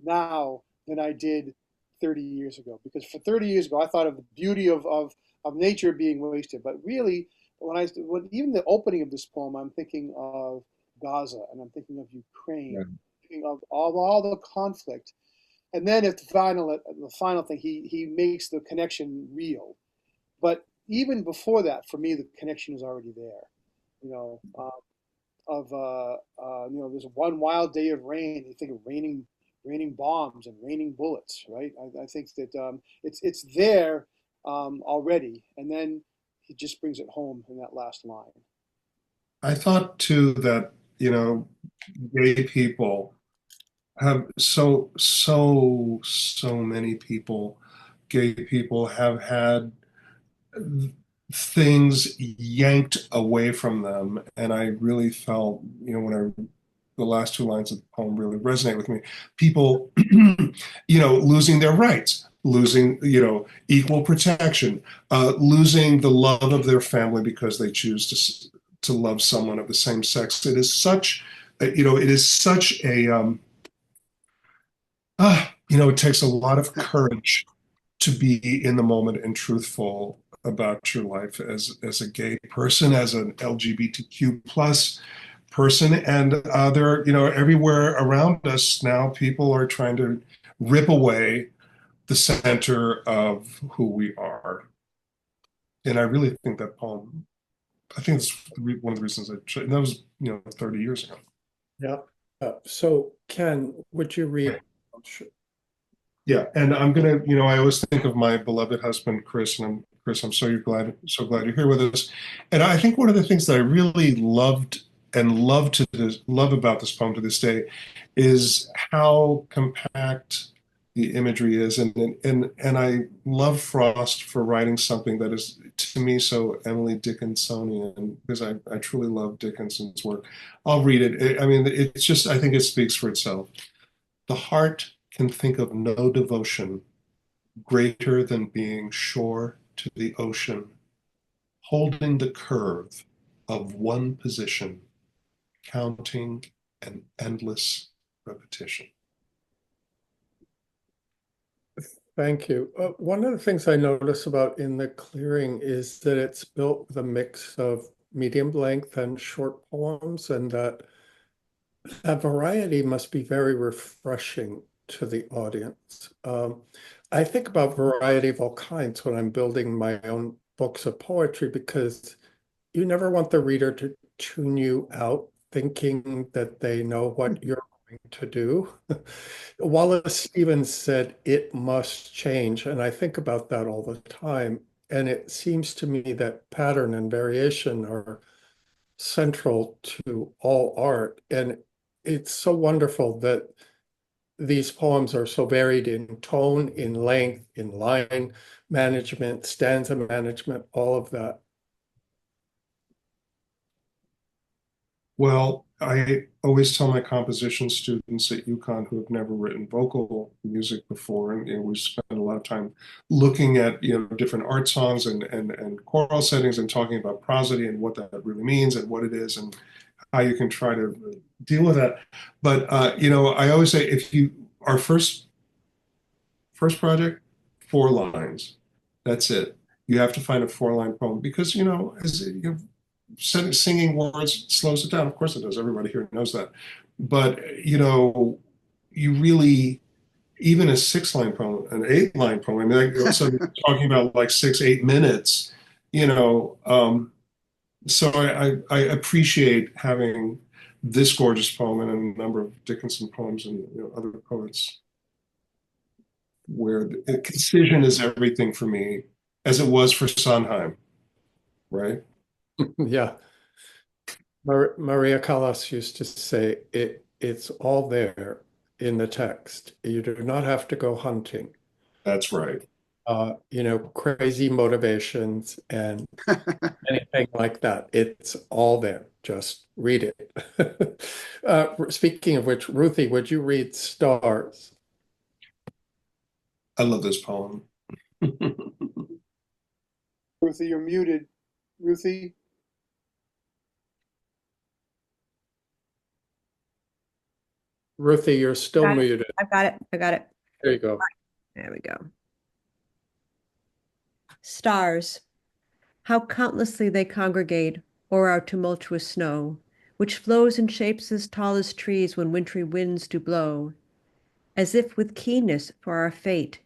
now than I did 30 years ago, because for 30 years ago I thought of the beauty of nature being wasted, but really when even the opening of this poem, I'm thinking of Gaza, and I'm thinking of Ukraine, Yeah. thinking of all the conflict. And then at the final thing, he makes the connection real. But even before that, for me, the connection is already there. There's one wild day of rain. You think of raining bombs and raining bullets, right? I think that it's there already, and then he just brings it home in that last line. I thought too that, gay people have so many people, gay people have had things yanked away from them. And I really felt, the last two lines of the poem really resonate with me. People, losing their rights, losing, equal protection, losing the love of their family because they choose to love someone of the same sex. It is such, it is such a, it takes a lot of courage to be in the moment and truthful about your life as a gay person, as an LGBTQ plus person. And there, everywhere around us now, people are trying to rip away the center of who we are. And I really think that poem, I think it's one of the reasons that was, 30 years ago. Yeah. So Ken, would you read? Yeah, and I'm gonna, I always think of my beloved husband, Chris, and Chris, I'm so glad you're here with us. And I think one of the things that I really loved and love about this poem to this day is how compact the imagery is, and I love Frost for writing something that is, to me, so Emily Dickinsonian, because I truly love Dickinson's work. I'll read it. I mean, it's just, I think it speaks for itself. The heart can think of no devotion greater than being shore to the ocean, holding the curve of one position, counting an endless repetition. Thank you. One of the things I notice about In the Clearing is that it's built with a mix of medium length and short poems, and that variety must be very refreshing to the audience. I think about variety of all kinds when I'm building my own books of poetry, because you never want the reader to tune you out thinking that they know what you're going to do. Wallace Stevens said, "It must change." And I think about that all the time. And it seems to me that pattern and variation are central to all art. And it's so wonderful that these poems are so varied in tone, in length, in line management, stanza management, all of that. Well, I always tell my composition students at UConn who have never written vocal music before, and we spend a lot of time looking at different art songs and choral settings and talking about prosody and what that really means and what it is and how you can try to deal with that. But I always say, if our first project, 4 lines, that's it. You have to find a 4-line poem, because singing words slows it down. Of course it does. Everybody here knows that. But you really, even a 6-line poem, an 8-line poem, I mean, so you're talking about like 6-8 minutes. So I appreciate having this gorgeous poem and a number of Dickinson poems and other poets, where the concision is everything for me. as it was for Sondheim, right? Yeah. Maria Callas used to say it's all there in the text. You do not have to go hunting. That's right. Crazy motivations and anything like that. It's all there. Just read it. Speaking of which, Ruthie, would you read Stars? I love this poem. Ruthie, you're muted. Ruthie? Ruthie, you're still Got it. muted. I've got it. I got it. There you go. There we go. Stars, how countlessly they congregate o'er our tumultuous snow, which flows in shapes as tall as trees when wintry winds do blow, as if with keenness for our fate,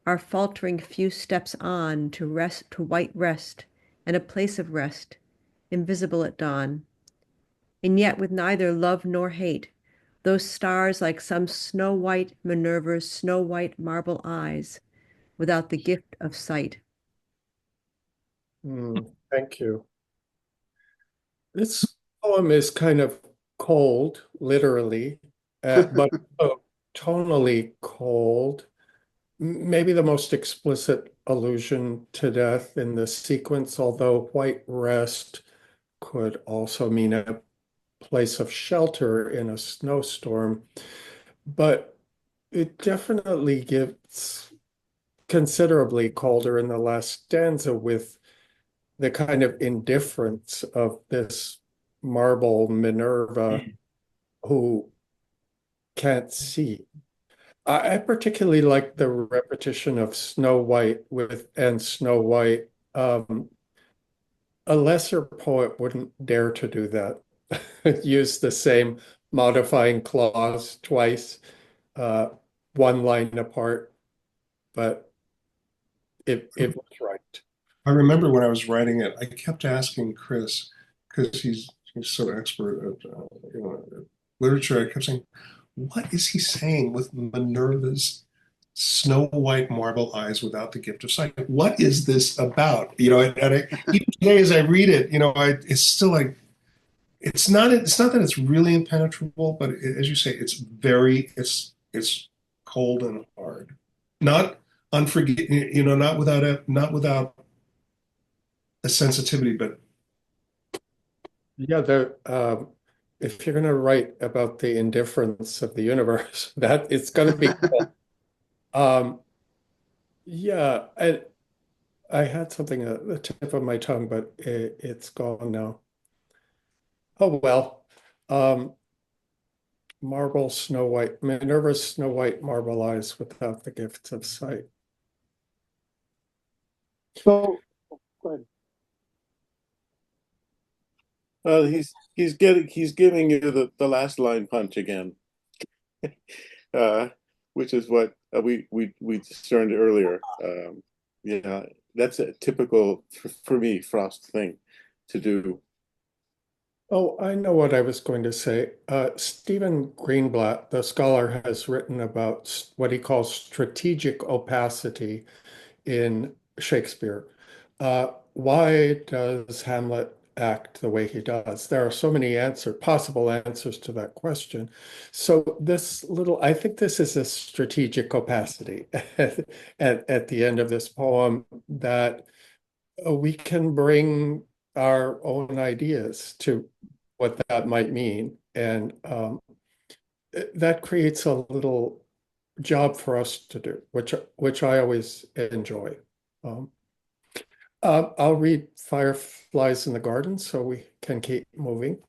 our faltering few steps on to rest, to white rest, and a place of rest, invisible at dawn. And yet with neither love nor hate, those stars like some snow white Minerva's snow white marble eyes, without the gift of sight. Thank you. This poem is kind of cold, literally, but tonally cold. Maybe the most explicit allusion to death in the sequence, although white rest could also mean a place of shelter in a snowstorm. But it definitely gets considerably colder in the last stanza with the kind of indifference of this marble Minerva who can't see. I particularly like the repetition of Snow White and Snow White. A lesser poet wouldn't dare to do that. Use the same modifying clause twice, one line apart, but it was right. I remember when I was writing it, I kept asking Chris, because he's so expert at literature. I kept saying, what is he saying with Minerva's snow white marble eyes without the gift of sight? What is this about? Even today as I read it, it's still like, it's not that it's really impenetrable, but as you say, it's cold and hard. Not unforgiving, not without a sensitivity, but Yeah, if you're going to write about the indifference of the universe, that it's going to be cool. Yeah, I had something at the tip of my tongue, but it's gone now. Oh well. Marble Snow White, Minerva's Snow White marble eyes without the gifts of sight. So, go ahead. He's giving you the last line punch again, which is what we discerned earlier. Yeah, that's a typical for me Frost thing to do. Oh, I know what I was going to say. Stephen Greenblatt, the scholar, has written about what he calls strategic opacity in Shakespeare. Why does Hamlet act the way he does? There are so many possible answers to that question. So I think this is a strategic opacity at the end of this poem that we can bring our own ideas to what that might mean. And that creates a little job for us to do, which I always enjoy. I'll read Fireflies in the Garden so we can keep moving.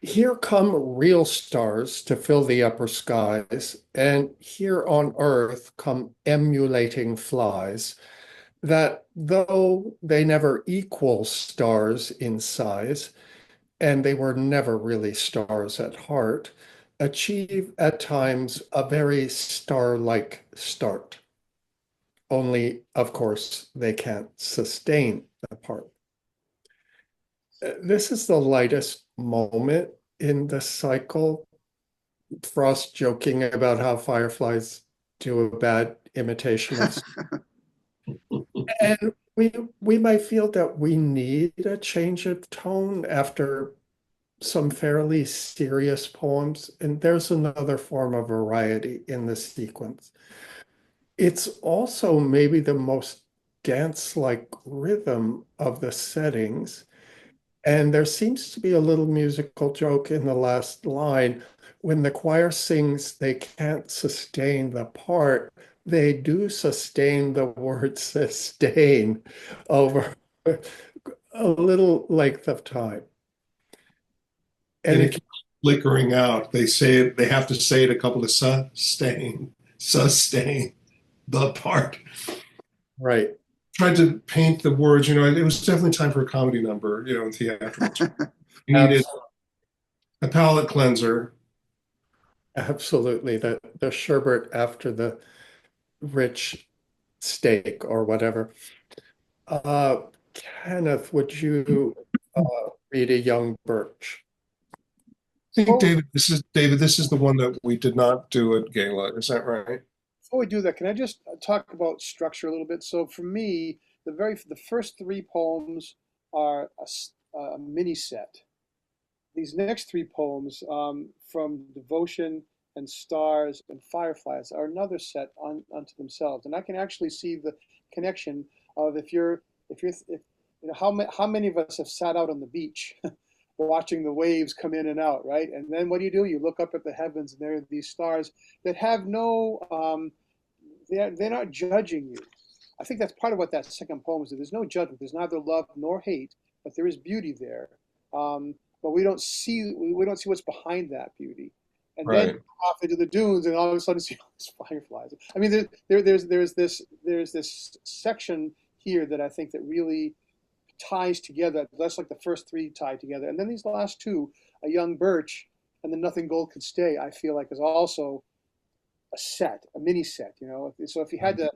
Here come real stars to fill the upper skies, and here on earth come emulating flies that though they never equal stars in size, and they were never really stars at heart, achieve at times a very star-like start. Only, of course, they can't sustain the part. This is the lightest moment in the cycle. Frost joking about how fireflies do a bad imitation of And we might feel that we need a change of tone after some fairly serious poems, and there's another form of variety in the sequence. It's also maybe the most dance-like rhythm of the settings. And there seems to be a little musical joke in the last line. When the choir sings, they can't sustain the part. They do sustain the word sustain over a little length of time. And And it keeps flickering out. They have to say it a couple of sustain the part. right. Tried to paint the words, it was definitely time for a comedy number, in theatrical. You needed a palate cleanser. Absolutely. The sherbet after the rich steak or whatever. Uh, Kenneth, would you read A Young Birch? I think Before, David, this is the one that we did not do at Gala. Is that right? before we do that, can I just talk about structure a little bit? So for me, the first three poems are a mini set. These next three poems, from Devotion and Stars and Fireflies, are another set unto themselves, and I can actually see the connection of if how many of us have sat out on the beach watching the waves come in and out, right? And then what do? You look up at the heavens, and there are these stars that have no, they're not judging you. I think that's part of what that second poem is. That there's no judgment. There's neither love nor hate, but there is beauty there. But we don't see what's behind that beauty. And then you Right. go off into the dunes, and all of a sudden see all these fireflies. I mean, there's this section here that I think that really ties together. That's like the first three tie together, and then these last two, A Young Birch and then Nothing Gold Could Stay, I feel like is also a set, a mini set. So if you had to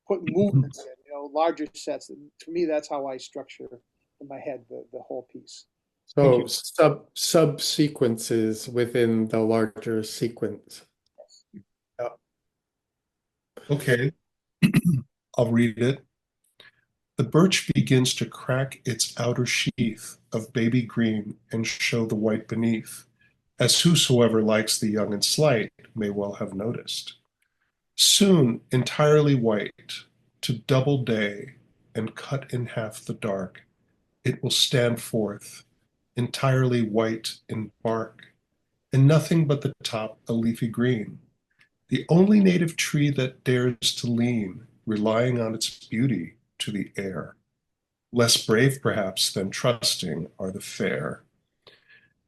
put movements in, larger sets, for me that's how I structure in my head the whole piece. Thank So you. sub-sequences within the larger sequence. Yeah. Okay. I'll read it. The birch begins to crack its outer sheath of baby green and show the white beneath, as whosoever likes the young and slight may well have noticed. Soon entirely white, to double day, and cut in half the dark, it will stand forth, entirely white in bark, and nothing but the top a leafy green, the only native tree that dares to lean, relying on its beauty, to the air. Less brave, perhaps, than trusting are the fair.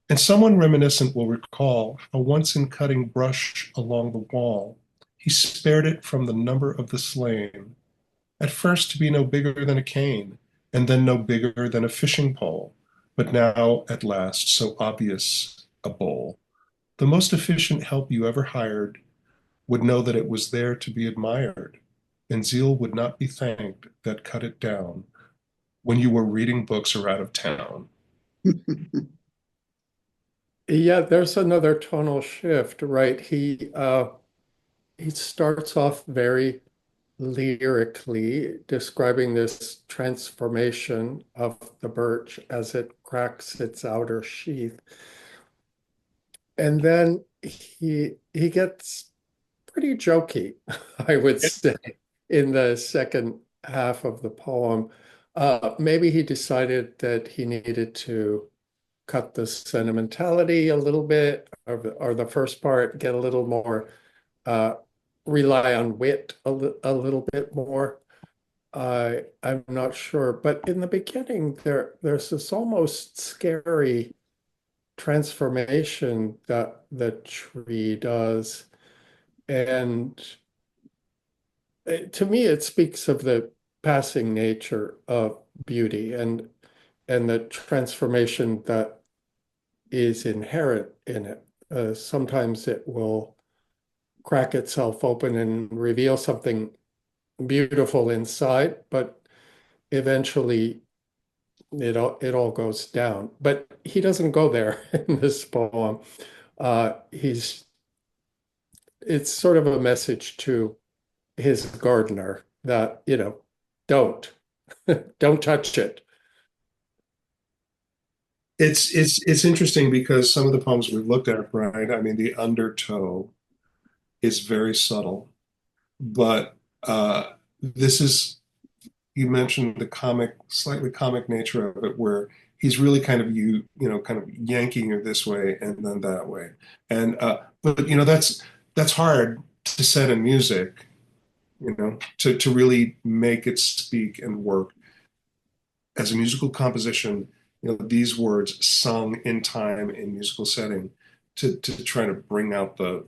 And someone reminiscent will recall how once in cutting brush along the wall, he spared it from the number of the slain, at first to be no bigger than a cane, and then no bigger than a fishing pole, but now at last so obvious a bowl. The most efficient help you ever hired would know that it was there to be admired, and zeal would not be thanked that cut it down when you were reading books or out of town. Yeah, there's another tonal shift, right? He starts off very lyrically describing this transformation of the birch as it cracks its outer sheath. And then he gets pretty jokey, I would say, in the second half of the poem. Maybe he decided that he needed to cut the sentimentality a little bit, or the first part, get a little more, rely on wit a little bit more. I'm not sure, but in the beginning, there's this almost scary transformation that the tree does, and to me, it speaks of the passing nature of beauty and the transformation that is inherent in it. Sometimes it will crack itself open and reveal something beautiful inside, but eventually it all goes down. But he doesn't go there in this poem. It's sort of a message to his gardener that, don't. Don't touch it. It's interesting because some of the poems we've looked at, right? I mean, the undertow is very subtle, but this is, you mentioned the comic, slightly comic nature of it, where he's really kind of kind of yanking you this way and then that way, and but that's hard to set in music, to really make it speak and work as a musical composition. These words sung in time in musical setting to try to bring out the,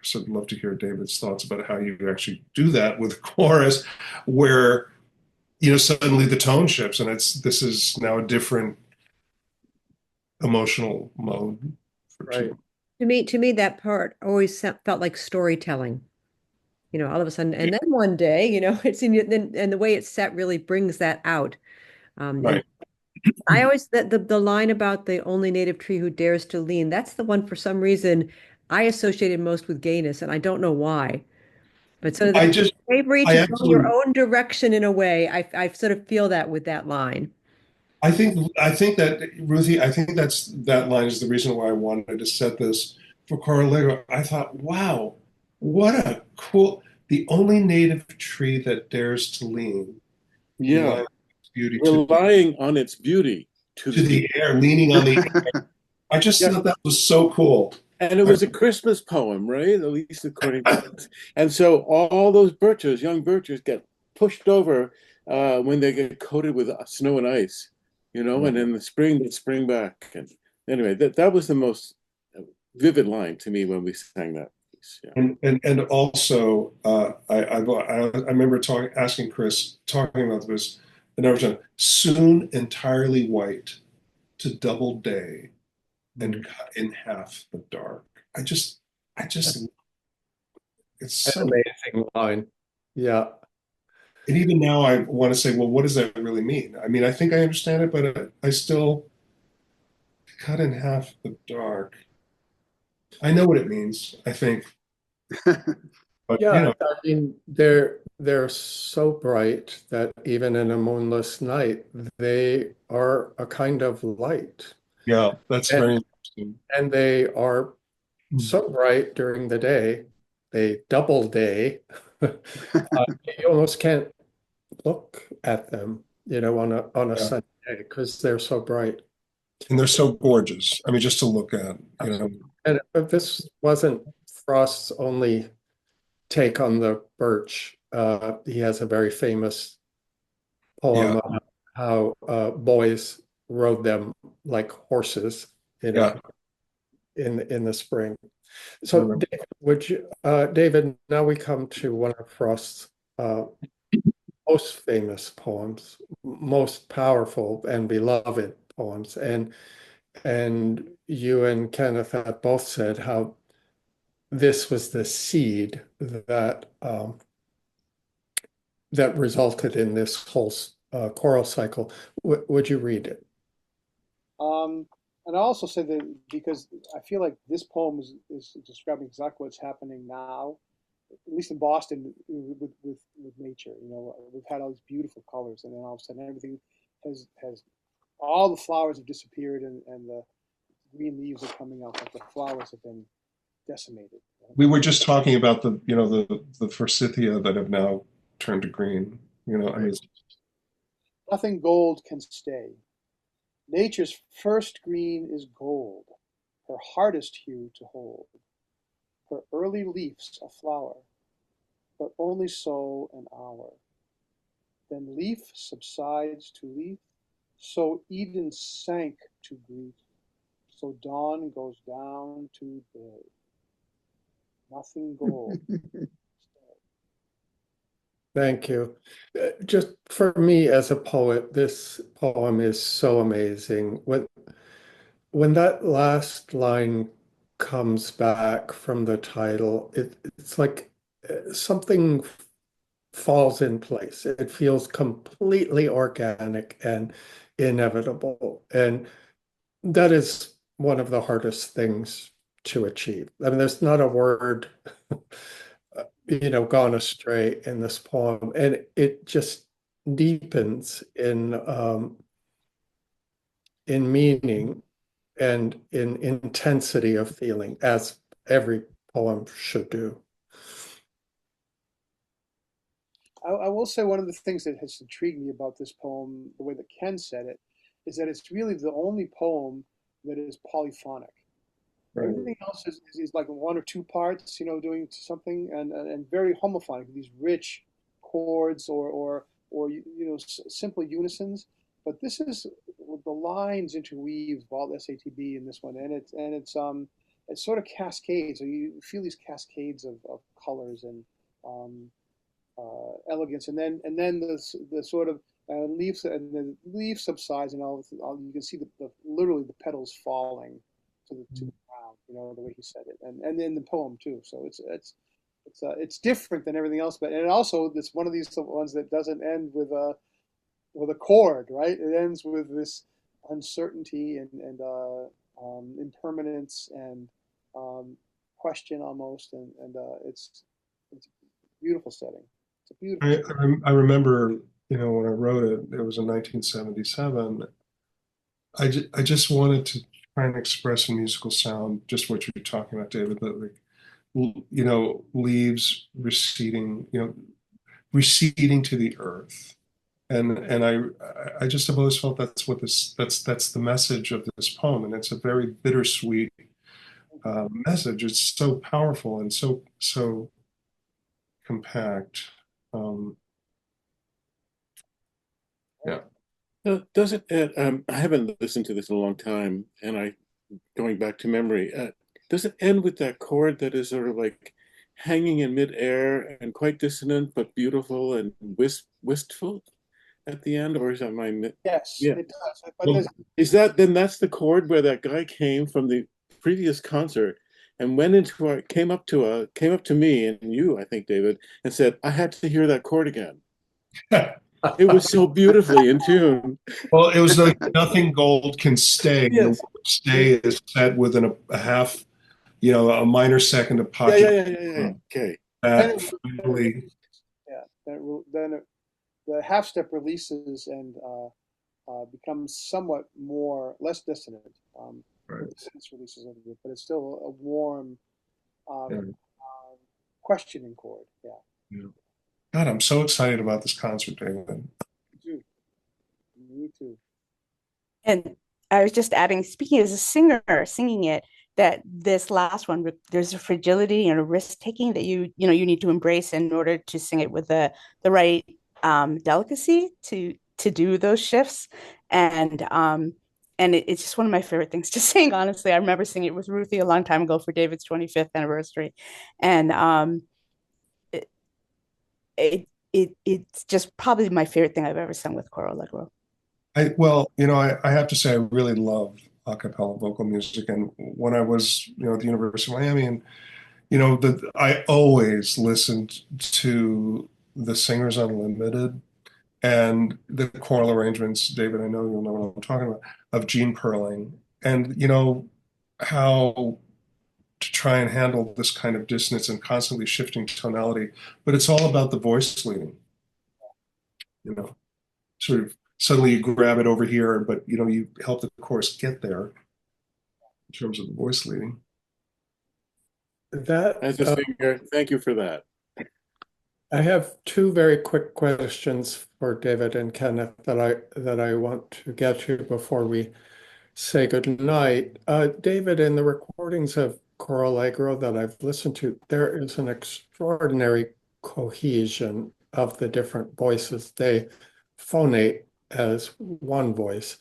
so I'd love to hear David's thoughts about how you actually do that with chorus, where, suddenly the tone shifts and this is now a different emotional mode. Right. To me, that part always felt like storytelling. All of a sudden, and then one day, it's and the way it's set really brings that out. Right. And I always the line about the only native tree who dares to lean, that's the one for some reason I associated most with gayness, and I don't know why. But sort of the bravery to go your own direction in a way, I sort of feel that with that line. I think that, Ruthie, I think that line is the reason why I wanted to set this for Coro Allegro. I thought, wow, what a cool, the only native tree that dares to lean. Yeah. Beauty relying on its beauty to the air, leaning on the air. I just thought that was so cool. And it was a Christmas poem, right? At least according to this. And so all those birches, young birches, get pushed over when they get coated with snow and ice, and in the spring they spring back. And anyway, that was the most vivid line to me when we sang that piece. Yeah. And also, I remember asking Chris, talking about this another time. Soon entirely white to double day and cut in half the dark. I just it's so amazing line. Yeah. And even now I want to say, well, what does that really mean? I mean, I think I understand it, but I still cut in half the dark. I know what it means, I think. But, yeah, I mean, they're so bright that even in a moonless night, they are a kind of light. Yeah, that's very interesting. And they are so bright during the day, they double day. You almost can't look at them, on a sunny day because they're so bright. And they're so gorgeous. I mean, just to look at, And this wasn't Frost's only take on the birch. He has a very famous poem about how boys rode them like horses, in the spring. So, David, now we come to one of Frost's most famous poems, most powerful and beloved poems, and you and Kenneth have both said how this was the seed that that resulted in this whole choral cycle. Would you read it? And I also say that because I feel like this poem is describing exactly what's happening now, at least in Boston, with nature. We've had all these beautiful colors, and then all of a sudden everything has all the flowers have disappeared, and the green leaves are coming out, like the flowers have been decimated. We were just talking about the forsythia that have now turned to green. I mean, nothing gold can stay. Nature's first green is gold, her hardest hue to hold. Her early leaf's a flower, but only so an hour. Then leaf subsides to leaf, so Eden sank to grief, so dawn goes down to day. Nothing gold. Thank you. Just for me as a poet, this poem is so amazing. When that last line comes back from the title, it's like something falls in place. It feels completely organic and inevitable. And that is one of the hardest things to achieve. I mean, there's not a word gone astray in this poem, and it just deepens in meaning and in intensity of feeling, as every poem should do. I will say one of the things that has intrigued me about this poem, the way that Ken said it, is that it's really the only poem that is polyphonic. Right. Everything else is like one or two parts, doing something, and very homophonic, these rich chords or simple unisons. But this is the lines interweave all SATB in this one, and it's sort of cascades. So you feel these cascades of colors and um, elegance, and then the sort of leaves, and the leaf subsides, and you can see literally the petals falling to the ground, the way he said it, and in the poem too. So it's different than everything else, but and also it's one of these ones that doesn't end with a chord, right? It ends with this uncertainty and impermanence and question almost, and it's a beautiful setting. It's a beautiful setting. I remember, when I wrote it, it was in 1977. I just wanted to try and express in musical sound just what you're talking about, David, that leaves receding, receding to the earth. And I just have always felt that's the message of this poem, and it's a very bittersweet message. It's so powerful and so compact. Yeah. Does it? I haven't listened to this in a long time, and going back to memory. Does it end with that chord that is sort of like hanging in midair and quite dissonant, but beautiful and wistful at the end, or is that my? Yes, Yeah. it does. But Well, that's the chord where that guy came from the previous concert and came up to me and you, I think, David, and said, I had to hear that chord again. It was so beautifully in tune. Well, it was like nothing gold can stay. Yes. The word stay is set within a half, a minor second of Yeah. pocket. Okay. That finally, yeah, the half step releases and becomes somewhat less dissonant. right. The dissonance releases a little bit, but it's still a warm Yeah. questioning chord. Yeah. Yeah. God, I'm so excited about this concert, David. Me too. Me too. And I was just adding, speaking as a singer, singing it, that this last one, there's a fragility and a risk taking that you need to embrace in order to sing it with the right delicacy to do those shifts. And it's just one of my favorite things to sing, honestly. I remember singing it with Ruthie a long time ago for David's 25th anniversary. And it's just probably my favorite thing I've ever sung with Coro Allegro. I have to say I really love a cappella vocal music, and when I was at the University of Miami, and I always listened to the Singers Unlimited and the choral arrangements. David, I know you'll know what I'm talking about, of Gene Perling, and how to try and handle this kind of dissonance and constantly shifting tonality, but it's all about the voice leading. Sort of suddenly you grab it over here, but you help the chorus get there in terms of the voice leading. As a singer, thank you for that. I have two very quick questions for David and Kenneth that I want to get to before we say goodnight. David, in the recordings of Coro Allegro that I've listened to, there is an extraordinary cohesion of the different voices. They phonate as one voice.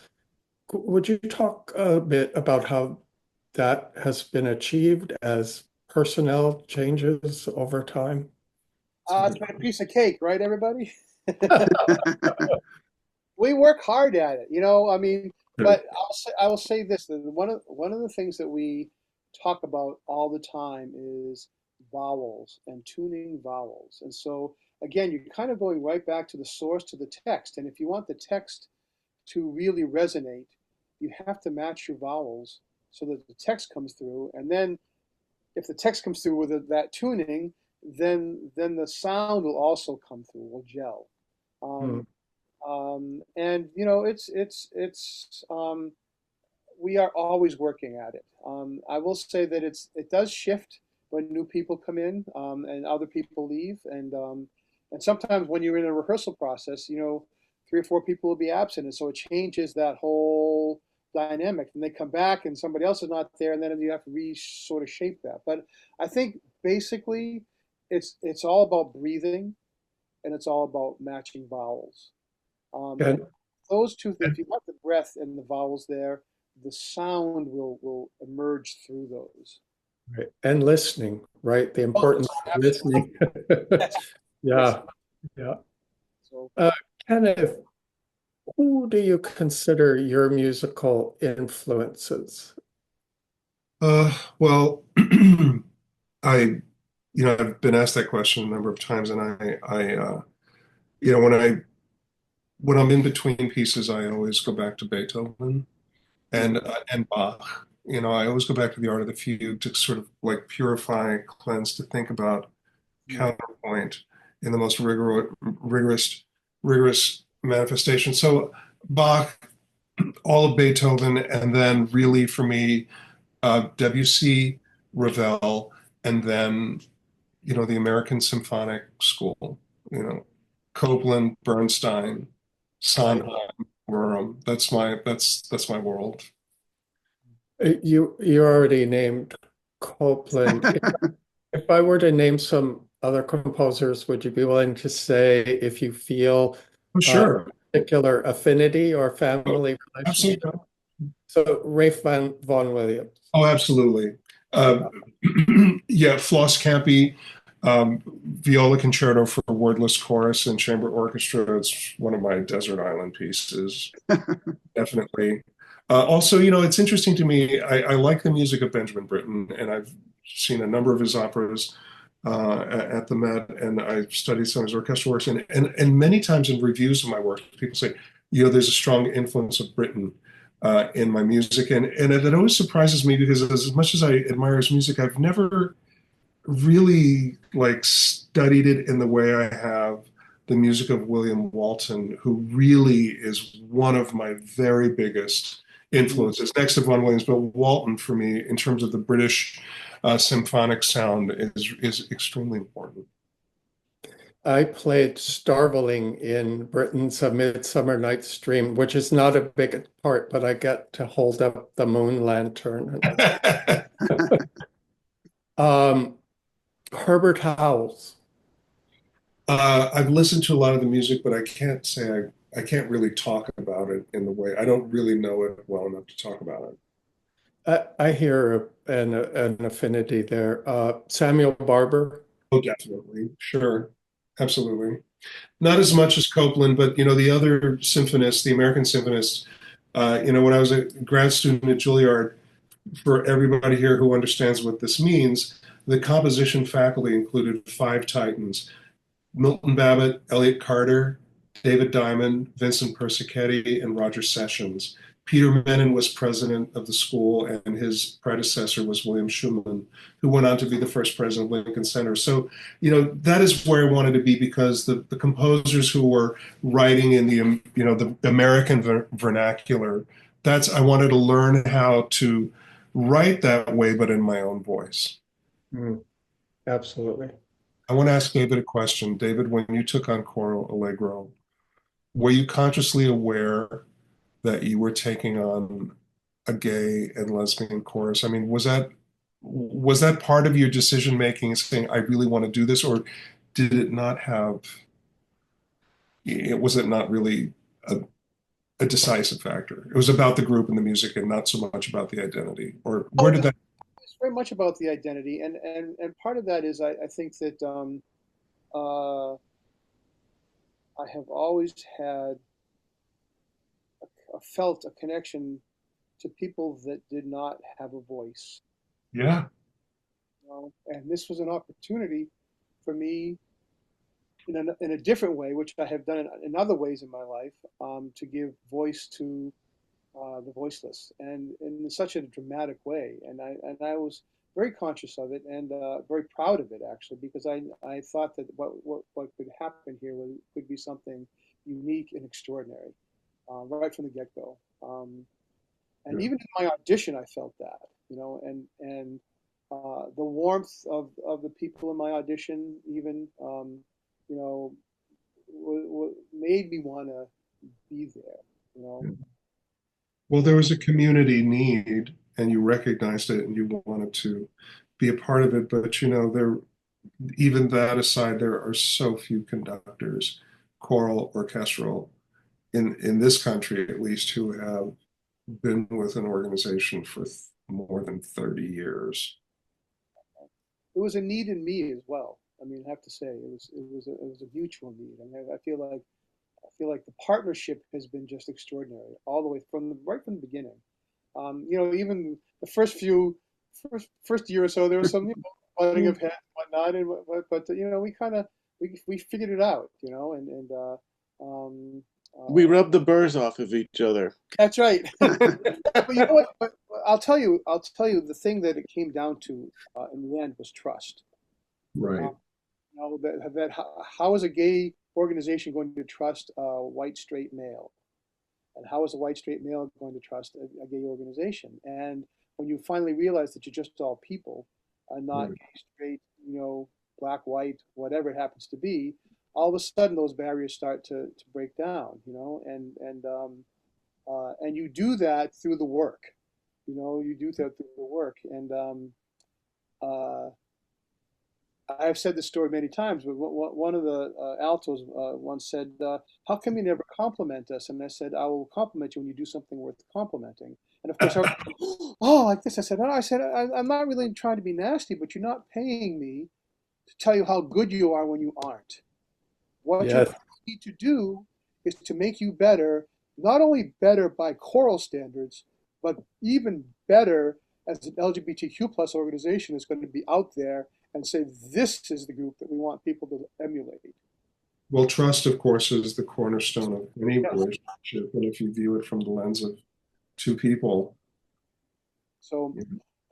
Would you talk a bit about how that has been achieved as personnel changes over time? It's been a piece of cake, right, everybody? We work hard at it, I mean, but I will say this, that one of the things that we talk about all the time is vowels and tuning vowels. And so again, you're kind of going right back to the source, to the text. And if you want the text to really resonate, you have to match your vowels so that the text comes through. And then if the text comes through with that tuning, then the sound will also come through, will gel. And you know, we are always working at it. I will say that it does shift when new people come in, and other people leave, and sometimes when you're in a rehearsal process, you know, 3 or 4 people will be absent, and so it changes that whole dynamic. And they come back, and somebody else is not there, and then you have to sort of shape that. But I think basically, it's all about breathing, and it's all about matching vowels. And And, those two things, if you have the breath and the vowels there, the sound will emerge through those. right, and listening, right? The Oh, importance of listening. yes, yes. Yeah, yeah. So Uh, Kenneth, who do you consider your musical influences? Well, I, I've been asked that question a number of times, and you know, when I'm in between pieces, I always go back to Beethoven and Bach. You know, I always go back to the art of the fugue to sort of like purify, cleanse, to think about counterpoint in the most rigorous manifestation. So Bach, all of Beethoven, and then really for me, Debussy, Ravel, and then the American Symphonic School. You know, Copland, Bernstein, Sondheim, Röhm. That's my world. You already named Copland. If I were to name some other composers, would you be willing to say if you feel Oh, sure. a particular affinity or family relationship? Absolutely. So Ralph Vaughan Williams. Oh, absolutely. Yeah, Floss Campi, Viola Concerto for Wordless Chorus and Chamber Orchestra. It's one of my desert island pieces, definitely. Also, it's interesting to me. I like the music of Benjamin Britten, and I've seen a number of his operas at the Met, and I've studied some of his orchestral works. And many times in reviews of my work, people say, there's a strong influence of Britten in my music, and it always surprises me because as much as I admire his music, I've never really like studied it in the way I have the music of William Walton, who really is one of my very biggest influences, next to Vaughan Williams. But Walton, for me, in terms of the British symphonic sound, is extremely important. I played Starveling in Britain's A Midsummer Night's Dream, which is not a big part, but I get to hold up the moon lantern. Herbert Howells. I've listened to a lot of the music, but I can't say I can't really talk about it in the way. I don't really know it well enough to talk about it. I hear an affinity there. Samuel Barber. Oh, definitely. Sure. Absolutely. Not as much as Copland, but the other symphonists, the American symphonists, when I was a grad student at Juilliard, for everybody here who understands what this means, the composition faculty included 5 titans: Milton Babbitt, Elliott Carter, David Diamond, Vincent Persichetti, and Roger Sessions. Peter Menon was president of the school, and his predecessor was William Schumann, who went on to be the first president of Lincoln Center. So, that is where I wanted to be, because the composers who were writing in the American vernacular, I wanted to learn how to write that way, but in my own voice. Absolutely. I want to ask David a question. David, when you took on Coro Allegro, were you consciously aware that you were taking on a gay and lesbian chorus? I mean, was that part of your decision making, saying, I really want to do this, or did it not have, was it not really a decisive factor? It was about the group and the music and not so much about the identity? Or where did that? it's very much about the identity, and part of that is I think that I have always had felt a connection to people that did not have a voice. Yeah. And this was an opportunity for me in a different way, which I have done in other ways in my life, to give voice to the voiceless, and in such a dramatic way. And I was very conscious of it, and very proud of it, actually, because I thought that what could happen here could be something unique and extraordinary, right from the get-go. And Yeah. even in my audition, I felt that, and the warmth of the people in my audition, even, made me want to be there. Yeah. Well, there was a community need, and you recognized it, and you wanted to be a part of it. But even that aside, there are so few conductors, choral, orchestral, in this country at least, who have been with an organization for more than 30 years. It was a need in me as well. I mean, I have to say, it was a mutual need. I mean, I feel like the partnership has been just extraordinary all the way right from the beginning. Even the first year or so, there was some butting of heads and whatnot, but we figured it out, We rubbed the burrs off of each other. that's right. But you know what? But I'll tell you, the thing that it came down to in the end was trust. Right. How is a gay organization going to trust a white straight male? And how is a white straight male going to trust a gay organization? And when you finally realize that you're just all people, not Right. gay, straight, black, white, whatever it happens to be, all of a sudden those barriers start to break down, and you do that through the work, you do that through the work. And I've said this story many times, but one of the altos once said, "How come you never compliment us?" And I said, "I will compliment you when you do something worth complimenting." And of course, oh, like this. I said, I'm not really trying to be nasty, but you're not paying me to tell you how good you are when you aren't. What Yes. you need to do is to make you better, not only better by choral standards, but even better as an LGBTQ plus organization is going to be out there and say, this is the group that we want people to emulate. Well, trust, of course, is the cornerstone of any relationship, and if you view it from the lens of two people. So,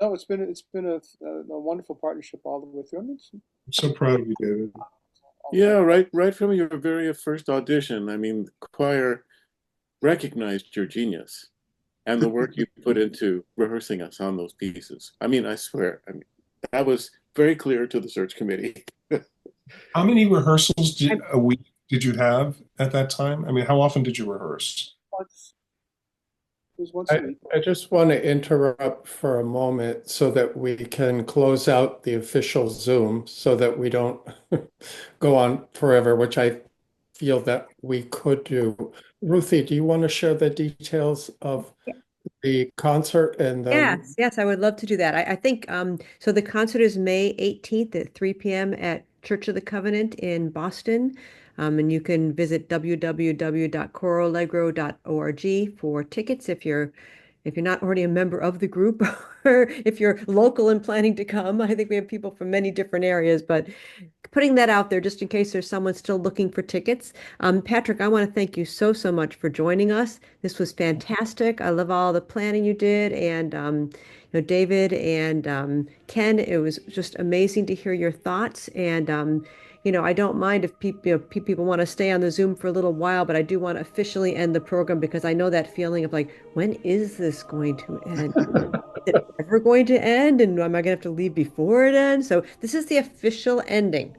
no, it's been a wonderful partnership all the way through. I mean, I'm so proud of you, David. Yeah, right from your very first audition. I mean, the choir recognized your genius and the work you put into rehearsing us on those pieces. I mean, I swear, that was very clear to the search committee. How many rehearsals a week did you have at that time? I mean, how often did you rehearse? It was once a week. I just want to interrupt for a moment so that we can close out the official Zoom so that we don't go on forever, which I feel that we could do. Ruthie, do you want to share the details of the concert and then? Yes, I would love to do that. I think so the concert is May 18th at 3 p.m. at Church of the Covenant in Boston. And you can visit www.coroallegro.org for tickets if you're not already a member of the group or if you're local and planning to come. I think we have people from many different areas, but putting that out there just in case there's someone still looking for tickets. Patrick, I want to thank you so much for joining us. This was fantastic. I love all the planning you did, and David and Ken, it was just amazing to hear your thoughts. And I don't mind if people want to stay on the Zoom for a little while, but I do want to officially end the program because I know that feeling of like, when is this going to end? Is it ever going to end? And am I going to have to leave before it ends? So this is the official ending.